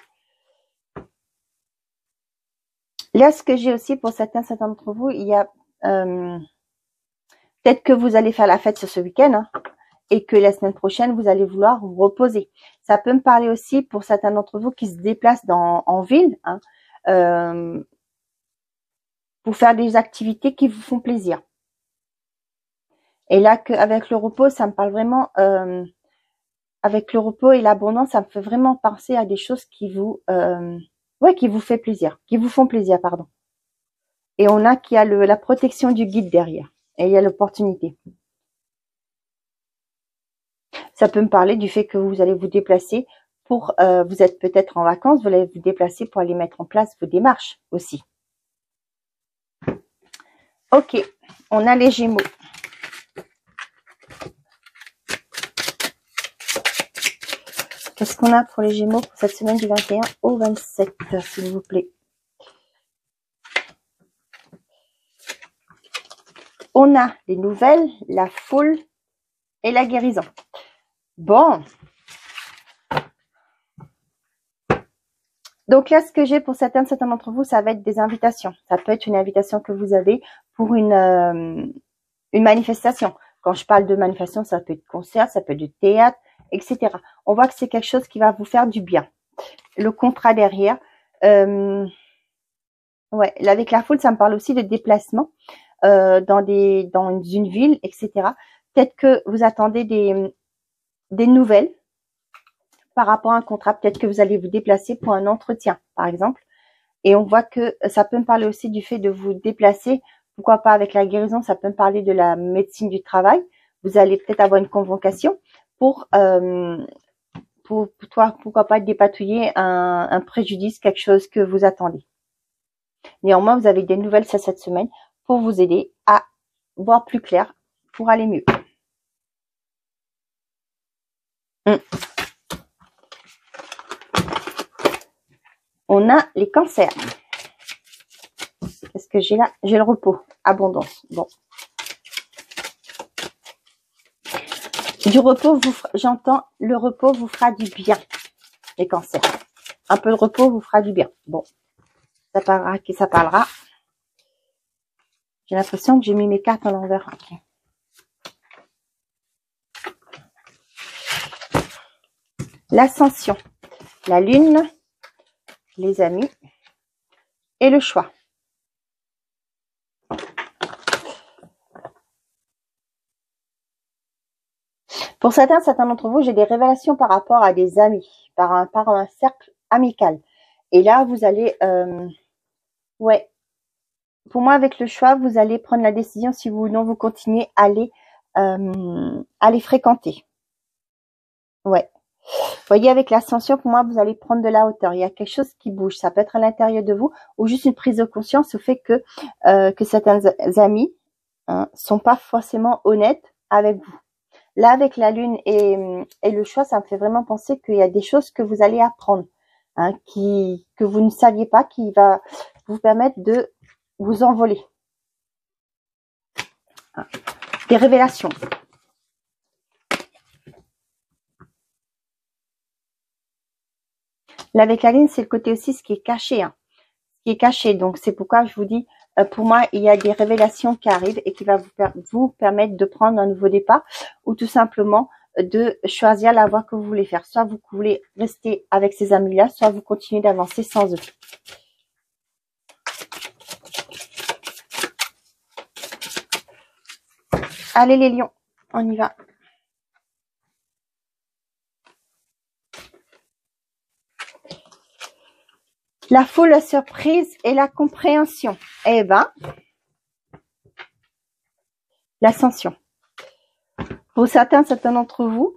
Là, ce que j'ai aussi pour certains d'entre vous, il y a peut-être que vous allez faire la fête ce week-end, hein, et que la semaine prochaine, vous allez vouloir vous reposer. Ça peut me parler aussi pour certains d'entre vous qui se déplacent en ville, hein, pour faire des activités qui vous font plaisir. Et là, avec le repos, ça me parle vraiment, avec le repos et l'abondance, ça me fait vraiment penser à des choses qui vous, ouais, qui vous fait plaisir, qui vous font plaisir, pardon. Et on a qu'il y a la protection du guide derrière. Et il y a l'opportunité. Ça peut me parler du fait que vous allez vous déplacer pour, vous êtes peut-être en vacances, vous allez vous déplacer pour aller mettre en place vos démarches aussi. Ok, on a les Gémeaux. Qu'est-ce qu'on a pour les Gémeaux pour cette semaine du 21 au 27, s'il vous plaît? On a les nouvelles, la foule et la guérison. Bon. Donc là, ce que j'ai pour certains d'entre vous, ça va être des invitations. Ça peut être une invitation que vous avez pour une manifestation. Quand je parle de manifestation, ça peut être concert, ça peut être du théâtre, etc. On voit que c'est quelque chose qui va vous faire du bien. Le contrat derrière. Ouais, avec la foule, ça me parle aussi de déplacement dans une ville, etc. Peut-être que vous attendez des nouvelles par rapport à un contrat. Peut-être que vous allez vous déplacer pour un entretien, par exemple. Et on voit que ça peut me parler aussi du fait de vous déplacer. Pourquoi pas avec la guérison, ça peut me parler de la médecine du travail. Vous allez peut-être avoir une convocation pour pourquoi pas dépatouiller un préjudice, quelque chose que vous attendez. Néanmoins, vous avez des nouvelles cette semaine pour vous aider à voir plus clair, pour aller mieux. On a les cancers. Qu'est-ce que j'ai là? J'ai le repos, abondance. Bon. Du repos, j'entends le repos vous fera du bien, les cancers. Un peu de repos vous fera du bien. Bon, ça parlera qui ça parlera. J'ai l'impression que j'ai mis mes cartes à l'envers. Okay. L'ascension, la lune, les amis et le choix. Pour certains d'entre vous, j'ai des révélations par rapport à des amis, par un cercle amical. Et là, vous allez, ouais, pour moi, avec le choix, vous allez prendre la décision si vous ou non vous continuez à les fréquenter. Ouais. Vous voyez, avec l'ascension, pour moi, vous allez prendre de la hauteur. Il y a quelque chose qui bouge. Ça peut être à l'intérieur de vous ou juste une prise de conscience au fait que certains amis sont pas forcément honnêtes avec vous. Là, avec la lune et le choix, ça me fait vraiment penser qu'il y a des choses que vous allez apprendre, que vous ne saviez pas, qui va vous permettre de vous envoler. Des révélations. Là, avec la lune, c'est le côté aussi ce qui est caché. Ce qui est caché. Donc, c'est pourquoi je vous dis, pour moi, il y a des révélations qui arrivent et qui va vous permettre de prendre un nouveau départ ou tout simplement de choisir la voie que vous voulez faire. Soit vous voulez rester avec ces amis-là, soit vous continuez d'avancer sans eux. Allez les lions, on y va. La foule, la surprise et la compréhension. Eh ben, l'ascension. Pour certains d'entre vous,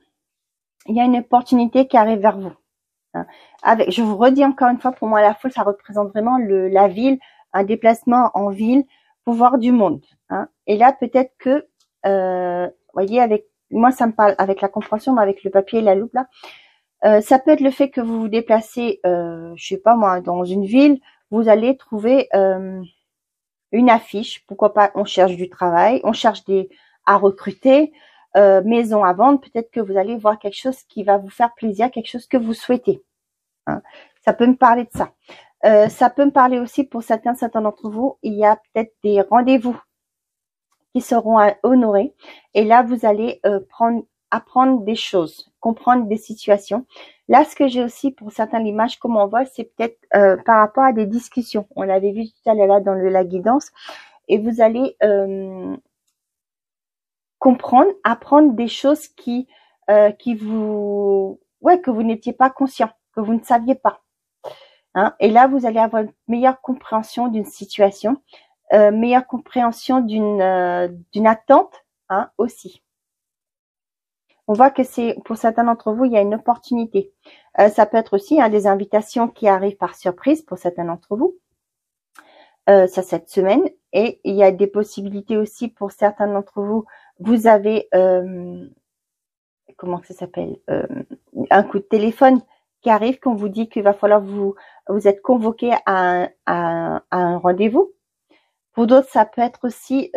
il y a une opportunité qui arrive vers vous. Je vous redis encore une fois, pour moi, la foule, ça représente vraiment la ville, un déplacement en ville pour voir du monde. Et là, peut-être que, voyez, avec moi, ça me parle avec la compréhension, mais avec le papier et la loupe là. Ça peut être le fait que vous vous déplacez, je sais pas moi, dans une ville, vous allez trouver une affiche. Pourquoi pas, on cherche du travail, on cherche à recruter, maison à vendre. Peut-être que vous allez voir quelque chose qui va vous faire plaisir, quelque chose que vous souhaitez. Ça peut me parler de ça. Ça peut me parler aussi pour certains d'entre vous, il y a peut-être des rendez-vous qui seront honorés. Et là, vous allez apprendre des choses, comprendre des situations. Là, ce que j'ai aussi pour certains, l'image, comme on voit, c'est peut-être par rapport à des discussions. On l'avait vu tout à l'heure là dans la guidance. Et vous allez comprendre, apprendre des choses que vous n'étiez pas conscient, que vous ne saviez pas. Hein. Et là, vous allez avoir une meilleure compréhension d'une situation, meilleure compréhension d'une attente, hein, aussi. On voit que c'est, pour certains d'entre vous, il y a une opportunité. Ça peut être aussi, hein, des invitations qui arrivent par surprise pour certains d'entre vous. Ça, cette semaine. Et il y a des possibilités aussi pour certains d'entre vous. Vous avez, comment ça s'appelle, un coup de téléphone qui arrive, qu'on vous dit qu'il va falloir vous êtes convoqué à un rendez-vous. Pour d'autres, ça peut être aussi,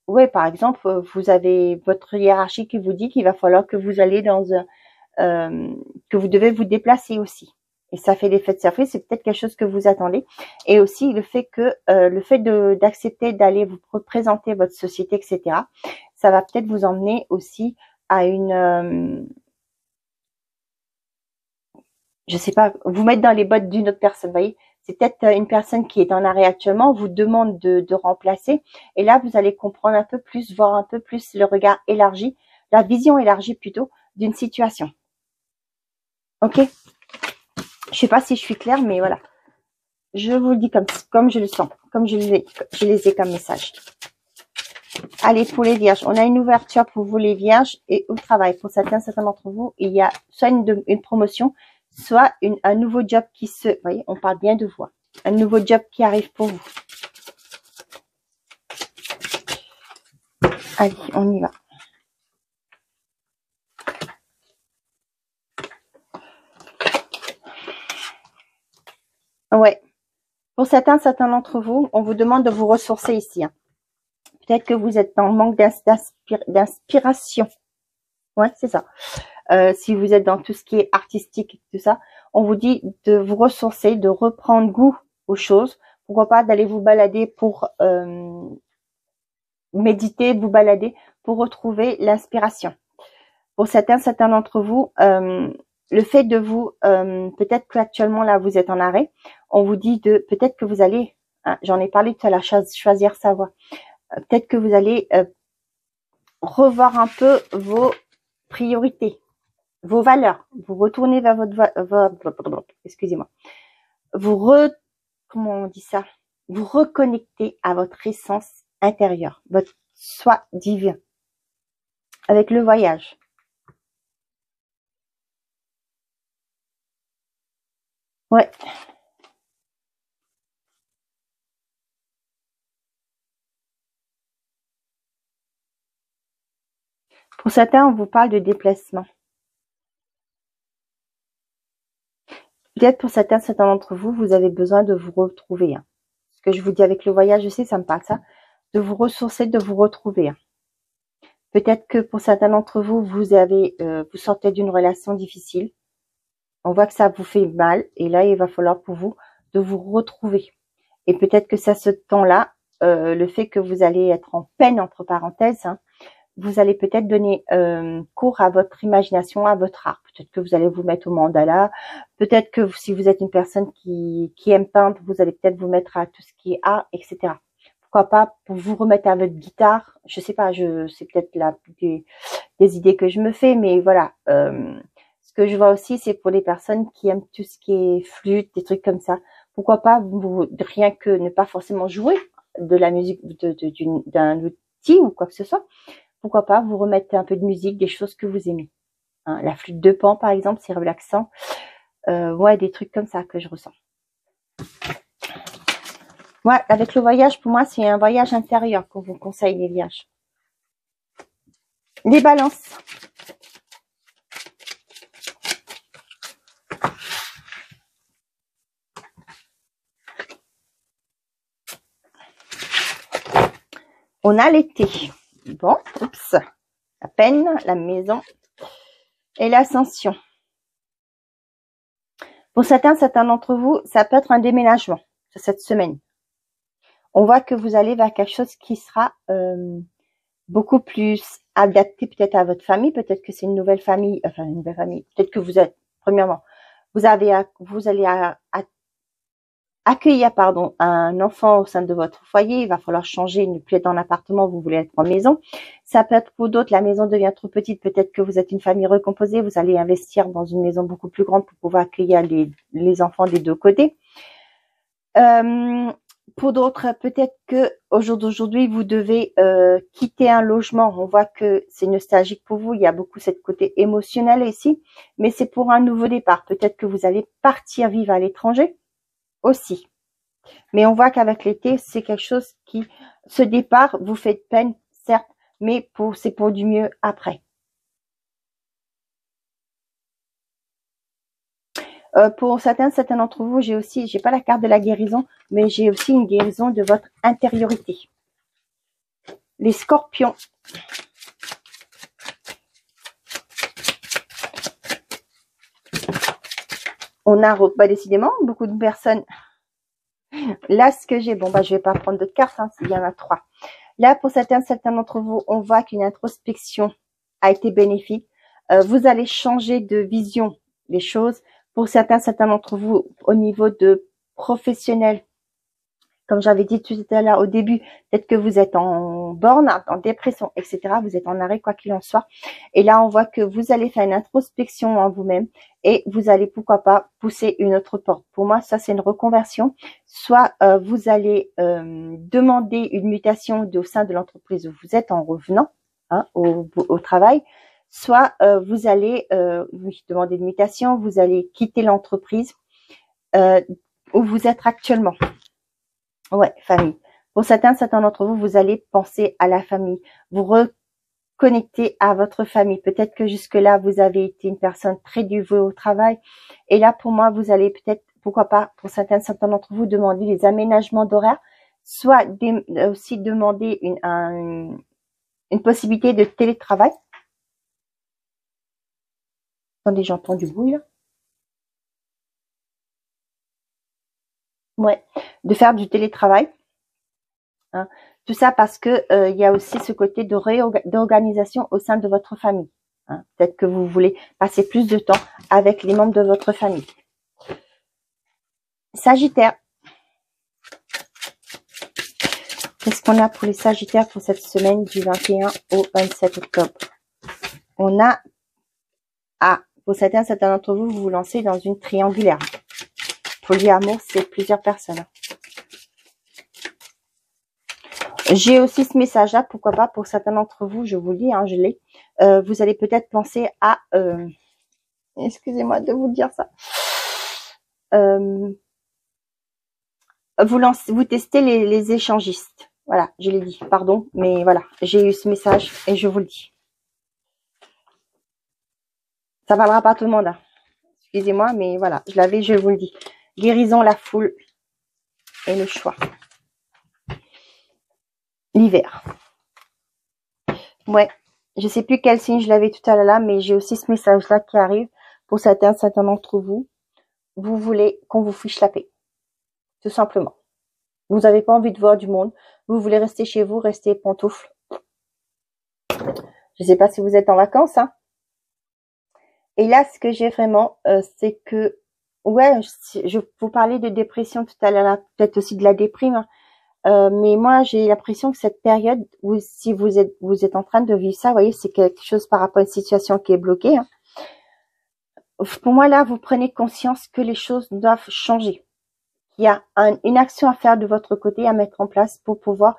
ouais, par exemple, vous avez votre hiérarchie qui vous dit qu'il va falloir que vous allez dans que vous devez vous déplacer aussi. Et ça fait l'effet de surprise, c'est peut-être quelque chose que vous attendez. Et aussi le fait d'accepter d'aller vous présenter votre société, etc. Ça va peut-être vous emmener aussi à une, je sais pas, vous mettre dans les bottes d'une autre personne, vous voyez. C'est peut-être une personne qui est en arrêt actuellement, vous demande de remplacer. Et là, vous allez comprendre un peu plus, voir un peu plus le regard élargi, la vision élargie plutôt, d'une situation. Ok? Je sais pas si je suis claire, mais voilà. Je vous le dis comme je le sens, comme je les ai comme message. Allez, pour les vierges, on a une ouverture pour vous les vierges et au travail. Pour certains d'entre vous, il y a soit une promotion, soit un nouveau job qui se... Vous voyez, on parle bien de vous. Un nouveau job qui arrive pour vous. Allez, on y va. Ouais. Pour certains d'entre vous, on vous demande de vous ressourcer ici. Hein. Peut-être que vous êtes en manque d'inspiration. Ouais, c'est ça. Si vous êtes dans tout ce qui est artistique, tout ça, on vous dit de vous ressourcer, de reprendre goût aux choses. Pourquoi pas d'aller vous balader pour méditer, vous balader pour retrouver l'inspiration. Pour certains d'entre vous, le fait de vous, peut-être qu'actuellement là vous êtes en arrêt, on vous dit peut-être que vous allez, hein, j'en ai parlé tout à l'heure, choisir sa voie. Peut-être que vous allez revoir un peu vos priorités, vos valeurs. Vous retournez vers excusez-moi. Comment on dit ça? Vous reconnectez à votre essence intérieure, votre soi divin, avec le voyage. Ouais. Pour certains, on vous parle de déplacement. Peut-être pour certains d'entre vous, vous avez besoin de vous retrouver. Hein. Ce que je vous dis avec le voyage, je sais, ça me parle ça. De vous ressourcer, de vous retrouver. Hein. Peut-être que pour certains d'entre vous, vous sortez d'une relation difficile. On voit que ça vous fait mal. Et là, il va falloir pour vous de vous retrouver. Et peut-être que c'est à ce temps-là, le fait que vous allez être en peine, entre parenthèses, hein, vous allez peut-être donner cours à votre imagination, à votre art. Peut-être que vous allez vous mettre au mandala. Peut-être que si vous êtes une personne qui aime peindre, vous allez peut-être vous mettre à tout ce qui est art, etc. Pourquoi pas pour vous remettre à votre guitare. Je sais pas, c'est peut-être des idées que je me fais, mais voilà. Ce que je vois aussi, c'est pour les personnes qui aiment tout ce qui est flûte, des trucs comme ça. Pourquoi pas rien que ne pas forcément jouer de la musique d'un outil ou quoi que ce soit. Pourquoi pas vous remettre un peu de musique, des choses que vous aimez. Hein, la flûte de Pan, par exemple, c'est relaxant. Ouais, des trucs comme ça que je ressens. Ouais, avec le voyage, pour moi, c'est un voyage intérieur qu'on vous conseille, les vierges. Les balances. On a l'été. Bon, oups. La peine, la maison et l'ascension. Pour certains d'entre vous, ça peut être un déménagement cette semaine. On voit que vous allez vers quelque chose qui sera beaucoup plus adapté peut-être à votre famille. Peut-être que c'est une nouvelle famille. Enfin, une nouvelle famille. Peut-être que vous êtes, premièrement, vous allez accueillir, pardon, un enfant au sein de votre foyer. Il va falloir changer, ne plus être en appartement, vous voulez être en maison. Ça peut être pour d'autres, la maison devient trop petite. Peut-être que vous êtes une famille recomposée. Vous allez investir dans une maison beaucoup plus grande pour pouvoir accueillir les enfants des deux côtés. Pour d'autres, peut-être que au jour d'aujourd'hui, vous devez quitter un logement. On voit que c'est nostalgique pour vous. Il y a beaucoup cette côté émotionnel ici, mais c'est pour un nouveau départ. Peut-être que vous allez partir vivre à l'étranger aussi. Mais on voit qu'avec l'été, c'est quelque chose qui, ce départ vous fait de peine, certes, mais c'est pour du mieux après. Pour certains d'entre vous, j'ai pas la carte de la guérison, mais j'ai aussi une guérison de votre intériorité. Les scorpions. On a, décidément, beaucoup de personnes. Là, ce que j'ai, bon, je vais pas prendre d'autres cartes, hein, s'il y en a 3. Là, pour certains d'entre vous, on voit qu'une introspection a été bénéfique. Vous allez changer de vision des choses. Pour certains d'entre vous, au niveau de professionnel, comme j'avais dit tout à l'heure au début, peut-être que vous êtes en borne, en dépression, etc. Vous êtes en arrêt, quoi qu'il en soit. Et là, on voit que vous allez faire une introspection en vous-même et vous allez, pourquoi pas, pousser une autre porte. Pour moi, ça, c'est une reconversion. Soit vous allez demander une mutation au sein de l'entreprise où vous êtes en revenant au travail. Soit vous allez demander une mutation, vous allez quitter l'entreprise où vous êtes actuellement. Ouais, famille. Pour certains d'entre vous, vous allez penser à la famille. Vous reconnecter à votre famille. Peut-être que jusque-là, vous avez été une personne très dévouée au travail. Et là, pour moi, vous allez peut-être, pourquoi pas, pour certains d'entre vous, demander des aménagements d'horaire. Soit aussi demander une possibilité de télétravail. Attendez, j'entends du bruit là. Ouais, de faire du télétravail. Hein. Tout ça parce que il y a aussi ce côté d'organisation au sein de votre famille. Hein. Peut-être que vous voulez passer plus de temps avec les membres de votre famille. Sagittaire. Qu'est-ce qu'on a pour les Sagittaires pour cette semaine du 21 au 27 octobre? On a, pour certains d'entre vous, vous vous lancez dans une triangulaire. Polyamour, c'est plusieurs personnes. J'ai aussi ce message-là, pourquoi pas, pour certains d'entre vous, je vous le dis, je l'ai. Vous allez peut-être penser à, excusez-moi de vous dire ça, vous testez les échangistes. Voilà, je l'ai dit, pardon, mais voilà, j'ai eu ce message et je vous le dis. Ça parlera pas à tout le monde, hein. Excusez-moi, mais voilà, je vous le dis. Guérison, la foule et le choix. L'hiver. Ouais, je sais plus quel signe je l'avais tout à l'heure, mais j'ai aussi ce message-là qui arrive. Pour certains d'entre vous, vous voulez qu'on vous fiche la paix. Tout simplement. Vous n'avez pas envie de voir du monde. Vous voulez rester chez vous, rester pantoufles. Je sais pas si vous êtes en vacances, hein. Et là, ce que j'ai vraiment, c'est que, ouais, je vous parlais de dépression tout à l'heure, peut-être aussi de la déprime, hein. Mais moi, j'ai l'impression que cette période, où si vous êtes en train de vivre ça, vous voyez, c'est quelque chose par rapport à une situation qui est bloquée, hein. Pour moi, là, vous prenez conscience que les choses doivent changer. Il y a une action à faire de votre côté, à mettre en place pour pouvoir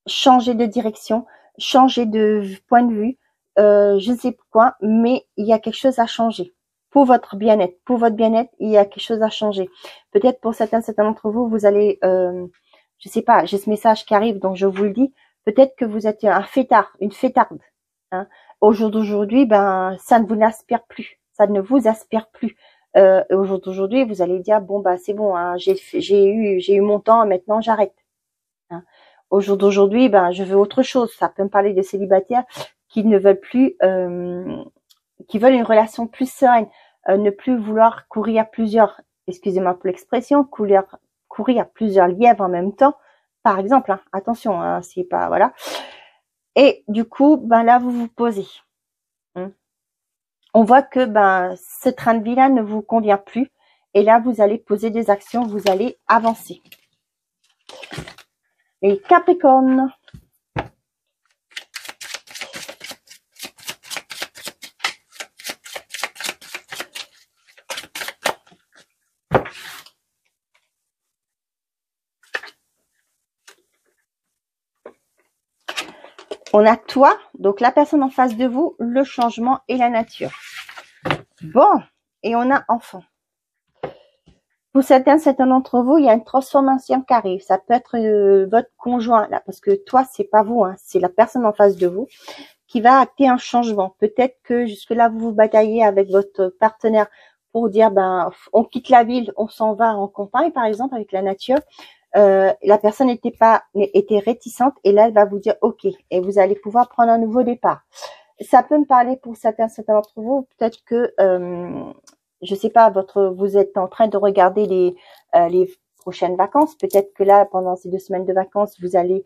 changer de direction, changer de point de vue, je ne sais pourquoi, mais il y a quelque chose à changer. Pour votre bien-être, il y a quelque chose à changer. Peut-être pour certains d'entre vous, vous allez, je sais pas, j'ai ce message qui arrive, donc je vous le dis, peut-être que vous êtes un fêtard, une fêtarde. Hein. Au jour d'aujourd'hui, ça ne vous aspire plus. Ça ne vous aspire plus. Au jour d'aujourd'hui, vous allez dire, bon, c'est bon, hein, j'ai eu mon temps, maintenant j'arrête. Hein. Au jour d'aujourd'hui, je veux autre chose. Ça peut me parler des célibataires qui ne veulent plus, qui veulent une relation plus sereine, ne plus vouloir courir plusieurs, excusez-moi pour l'expression, courir plusieurs lièvres en même temps, par exemple. Hein, attention, hein, c'est pas, voilà. Et du coup, là, vous vous posez. Hein. On voit que ce train de vie-là ne vous convient plus Et là, vous allez poser des actions, vous allez avancer. Les Capricornes. On a toi, donc la personne en face de vous, le changement et la nature. Bon, et on a enfant. Pour certains d'entre vous, il y a une transformation qui arrive. Ça peut être votre conjoint, là, parce que toi, c'est pas vous, hein, c'est la personne en face de vous qui va acter un changement. Peut-être que jusque-là, vous vous bataillez avec votre partenaire pour dire, ben, on quitte la ville, on s'en va en campagne, par exemple, avec la nature. La personne était réticente et là, elle va vous dire, OK, et vous allez pouvoir prendre un nouveau départ. Ça peut me parler pour certains d'entre vous, peut-être que, je sais pas, vous êtes en train de regarder les prochaines vacances. Peut-être que là, pendant ces 2 semaines de vacances, vous allez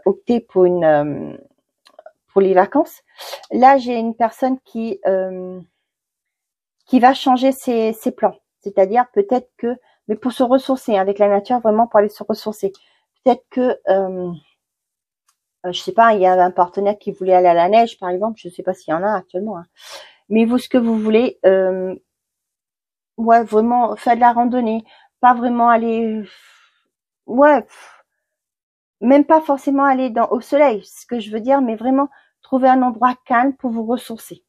opter pour les vacances. Là, j'ai une personne qui va changer ses plans. C'est-à-dire peut-être que, mais pour se ressourcer avec la nature, vraiment pour aller se ressourcer. Peut-être que, je sais pas, il y a un partenaire qui voulait aller à la neige, par exemple. Je sais pas s'il y en a actuellement. Hein. Mais vous, ce que vous voulez, ouais, vraiment faire de la randonnée, pas vraiment aller, ouais, même pas forcément aller au soleil, ce que je veux dire, mais vraiment trouver un endroit calme pour vous ressourcer.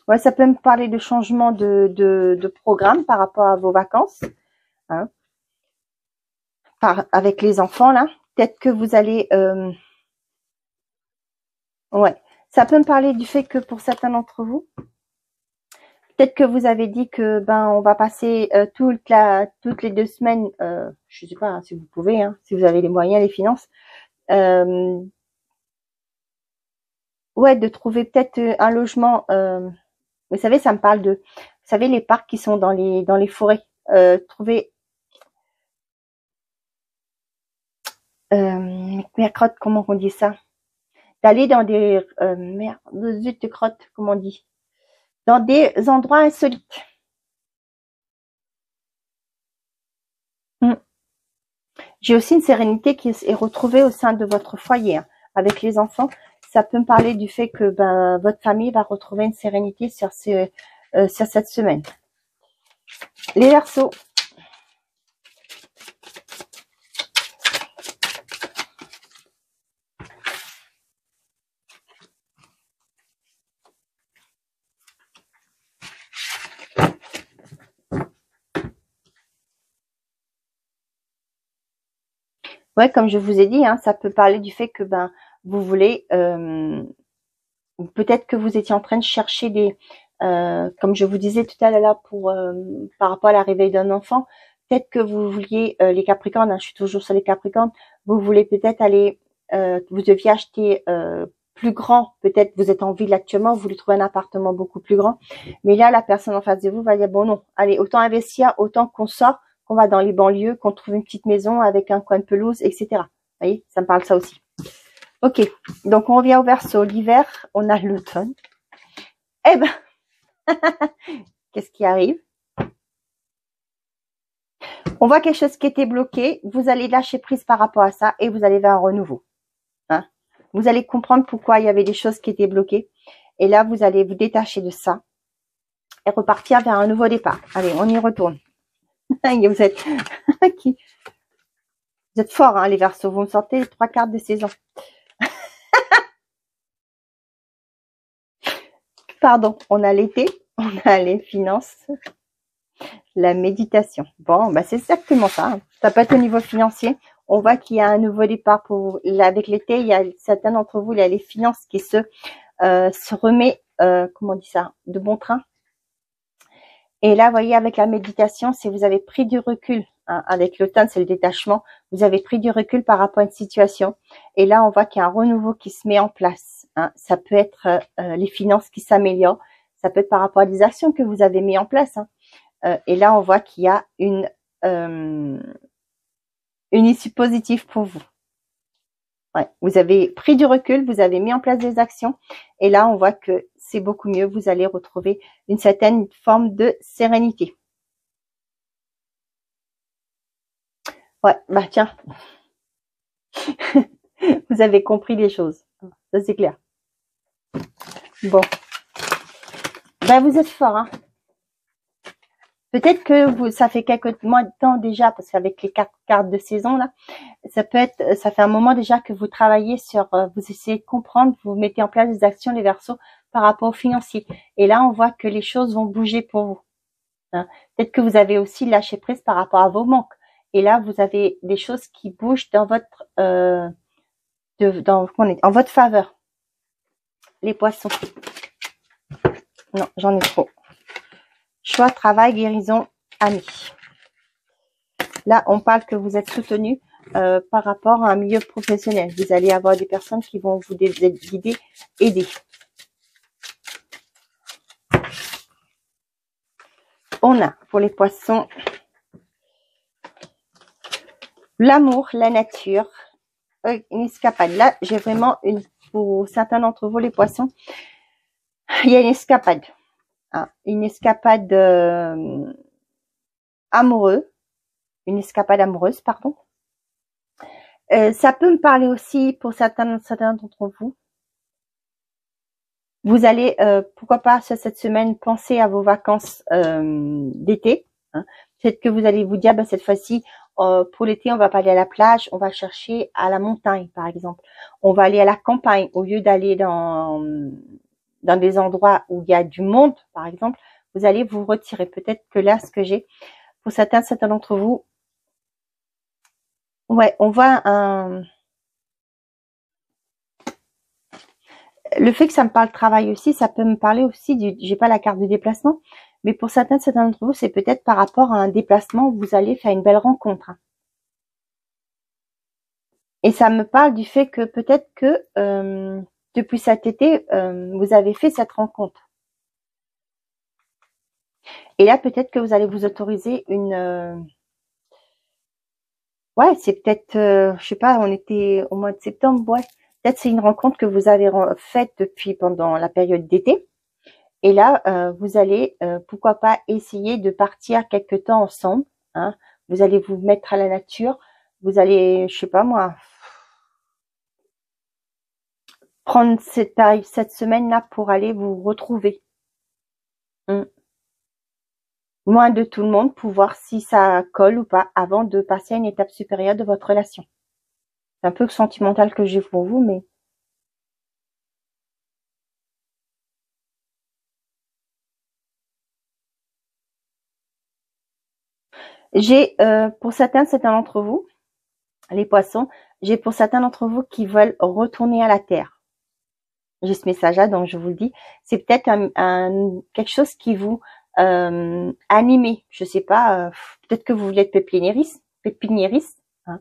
Ouais, ça peut me parler de changement de programme par rapport à vos vacances, hein, avec les enfants là. Peut-être que vous allez, ouais, ça peut me parler du fait que pour certains d'entre vous, peut-être que vous avez dit que ben on va passer toutes les 2 semaines, je sais pas hein, si vous pouvez, hein, si vous avez les moyens, les finances, ouais, de trouver peut-être un logement. Vous savez, ça me parle de, vous savez, les parcs qui sont dans les forêts. Trouver, mercredi, comment on dit ça? D'aller dans des, merde, zut de crotte, comment on dit? Dans des endroits insolites. J'ai aussi une sérénité qui est retrouvée au sein de votre foyer, hein. Avec les enfants, ça peut me parler du fait que ben, votre famille va retrouver une sérénité sur cette semaine. Les Verseaux. Ouais, comme je vous ai dit, hein, ça peut parler du fait que ben vous voulez, peut-être que vous étiez en train de chercher comme je vous disais tout à l'heure par rapport à l'arrivée d'un enfant, peut-être que vous vouliez les Capricornes, hein, je suis toujours sur les Capricornes, vous voulez peut-être aller, vous deviez acheter plus grand, peut-être vous êtes en ville actuellement, vous voulez trouver un appartement beaucoup plus grand, mais là la personne en face de vous va dire bon non, allez autant investir, autant qu'on sort, qu'on va dans les banlieues, qu'on trouve une petite maison avec un coin de pelouse, etc. Vous voyez, ça me parle ça aussi. Ok, donc on revient au Verseau. L'hiver, on a l'automne. Eh ben, qu'est-ce qui arrive? On voit quelque chose qui était bloqué. Vous allez lâcher prise par rapport à ça et vous allez vers un renouveau. Hein? Vous allez comprendre pourquoi il y avait des choses qui étaient bloquées. Et là, vous allez vous détacher de ça et repartir vers un nouveau départ. Allez, on y retourne. Vous êtes vous êtes forts, hein, les Verseaux. Vous me sortez les 3 cartes de saison. Pardon, on a l'été, on a les finances, la méditation. Bon, bah c'est exactement ça. Hein. Ça peut être au niveau financier. On voit qu'il y a un nouveau départ pour avec l'été. Il y a certains d'entre vous, il y a les finances qui se remet, comment on dit ça, de bon train. Et là, vous voyez, avec la méditation, si vous avez pris du recul, hein, avec l'automne, c'est le détachement, vous avez pris du recul par rapport à une situation. Et là, on voit qu'il y a un renouveau qui se met en place. Hein. Ça peut être les finances qui s'améliorent. Ça peut être par rapport à des actions que vous avez mis en place. Hein. Et là, on voit qu'il y a une issue positive pour vous. Ouais, vous avez pris du recul, vous avez mis en place des actions. Et là, on voit que c'est beaucoup mieux. Vous allez retrouver une certaine forme de sérénité. Ouais, bah tiens. Vous avez compris les choses. Ça, c'est clair. Bon. Ben, vous êtes fort, hein. Peut-être que vous, ça fait quelques mois de temps déjà, parce qu'avec les cartes de saison, là, ça fait un moment déjà que vous travaillez sur, vous essayez de comprendre, vous mettez en place des actions, les Verseaux, par rapport au financier. Et là, on voit que les choses vont bouger pour vous. Hein. Peut-être que vous avez aussi lâché prise par rapport à vos manques. Et là, vous avez des choses qui bougent dans votre, en votre faveur. Les poissons. Non, j'en ai trop. Choix, travail, guérison, amis. Là, on parle que vous êtes soutenu par rapport à un milieu professionnel. Vous allez avoir des personnes qui vont vous guider, aider. On a pour les poissons l'amour, la nature, une escapade. Là, j'ai vraiment pour certains d'entre vous, les poissons, il y a une escapade. Hein, une escapade amoureuse, pardon. Ça peut me parler aussi pour certains d'entre vous. Vous allez, pourquoi pas, cette semaine, penser à vos vacances d'été. Hein. Peut-être que vous allez vous dire, bah, cette fois-ci, pour l'été, on va pas aller à la plage, on va chercher à la montagne, par exemple. On va aller à la campagne, au lieu d'aller dans des endroits où il y a du monde, par exemple. Vous allez vous retirer. Peut-être que là, ce que j'ai, pour certains d'entre vous, ouais, on voit le fait que ça me parle travail aussi, ça peut me parler aussi j'ai pas la carte de déplacement, mais pour certains d'entre vous, c'est peut-être par rapport à un déplacement où vous allez faire une belle rencontre. Et ça me parle du fait que peut-être que depuis cet été, vous avez fait cette rencontre. Et là, peut-être que vous allez vous autoriser une... Ouais, c'est peut-être, je sais pas, on était au mois de septembre, ouais. Peut-être c'est une rencontre que vous avez faite pendant la période d'été. Et là, vous allez, pourquoi pas, essayer de partir quelque temps ensemble. Hein. Vous allez vous mettre à la nature. Vous allez, je sais pas moi, prendre cette semaine-là pour aller vous retrouver. Loin de tout le monde pour voir si ça colle ou pas avant de passer à une étape supérieure de votre relation. C'est un peu sentimental que j'ai pour vous, mais... J'ai, pour certains d'entre vous, les poissons, j'ai pour certains d'entre vous qui veulent retourner à la terre. J'ai ce message-là, donc je vous le dis. C'est peut-être quelque chose qui vous animez. Je sais pas, peut-être que vous voulez être pépiniériste. Hein.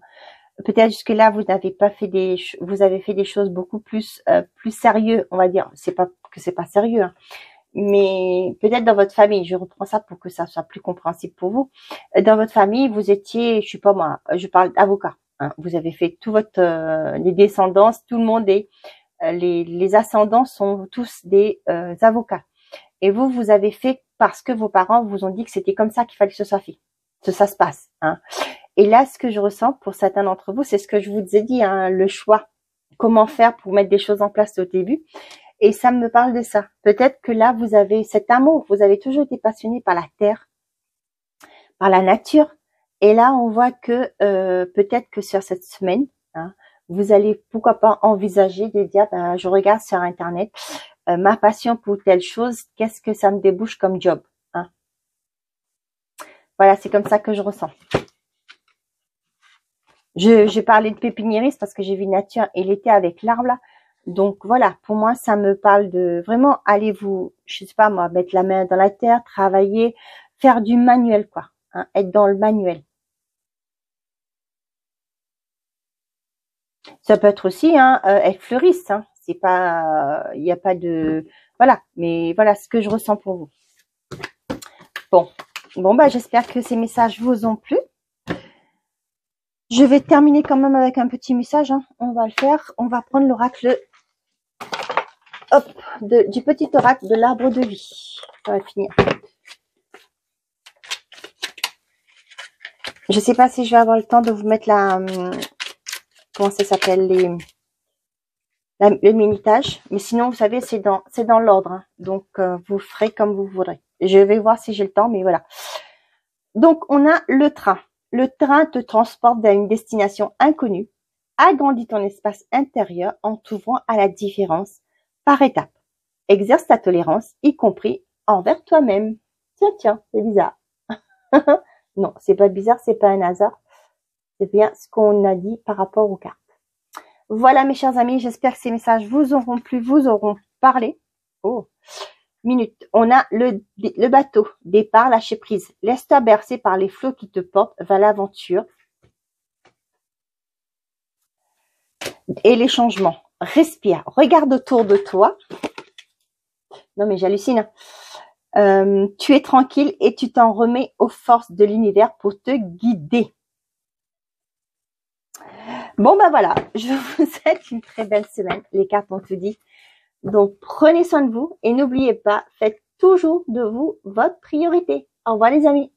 Peut-être jusque-là, vous n'avez pas fait vous avez fait des choses beaucoup plus sérieux, on va dire. C'est pas que c'est pas sérieux, hein. Mais peut-être dans votre famille, je reprends ça pour que ça soit plus compréhensible pour vous. Dans votre famille, vous étiez, je sais pas moi, je parle d'avocat. Hein. Vous avez fait tout les descendances, tout le monde est, les ascendants sont tous des avocats. Et vous avez fait parce que vos parents vous ont dit que c'était comme ça qu'il fallait que ce soit fait, que ça se passe. Hein. Et là, ce que je ressens pour certains d'entre vous, c'est ce que je vous ai dit, hein, le choix. Comment faire pour mettre des choses en place au début. Et ça me parle de ça. Peut-être que là, vous avez cet amour. Vous avez toujours été passionné par la terre, par la nature. Et là, on voit que peut-être que sur cette semaine, hein, vous allez, pourquoi pas, envisager de dire, ben, je regarde sur Internet ma passion pour telle chose. Qu'est-ce que ça me débouche comme job, hein. Voilà, c'est comme ça que je ressens. J'ai parlé de pépiniériste parce que j'ai vu nature et l'été avec l'arbre là. Donc voilà, pour moi, ça me parle de vraiment aller vous, je sais pas moi, mettre la main dans la terre, travailler, faire du manuel quoi, hein, être dans le manuel. Ça peut être aussi hein, être fleuriste, hein, c'est pas, il n'y a pas de, voilà, mais voilà ce que je ressens pour vous. Bon, bah j'espère que ces messages vous ont plu. Je vais terminer quand même avec un petit message. Hein. On va le faire. On va prendre l'oracle, hop, du petit oracle de l'arbre de vie. Ça va finir. Je sais pas si je vais avoir le temps de vous mettre la, comment ça s'appelle, le minutage. Mais sinon, vous savez, c'est dans l'ordre. Hein. Donc, vous ferez comme vous voudrez. Je vais voir si j'ai le temps, mais voilà. Donc, on a le train. Le train te transporte vers une destination inconnue, agrandit ton espace intérieur en t'ouvrant à la différence par étapes. Exerce ta tolérance, y compris envers toi-même. Tiens, c'est bizarre. Non, c'est pas bizarre, c'est pas un hasard. C'est bien ce qu'on a dit par rapport aux cartes. Voilà mes chers amis, j'espère que ces messages vous auront plu, vous auront parlé. Oh, minute. On a le bateau, départ, lâcher prise. Laisse-toi bercer par les flots qui te portent vers l'aventure et les changements. Respire, regarde autour de toi. Non mais j'hallucine. Tu es tranquille et tu t'en remets aux forces de l'univers pour te guider. Bon ben voilà, je vous souhaite une très belle semaine. Les cartes ont tout dit. Donc prenez soin de vous et n'oubliez pas, faites toujours de vous votre priorité. Au revoir les amis.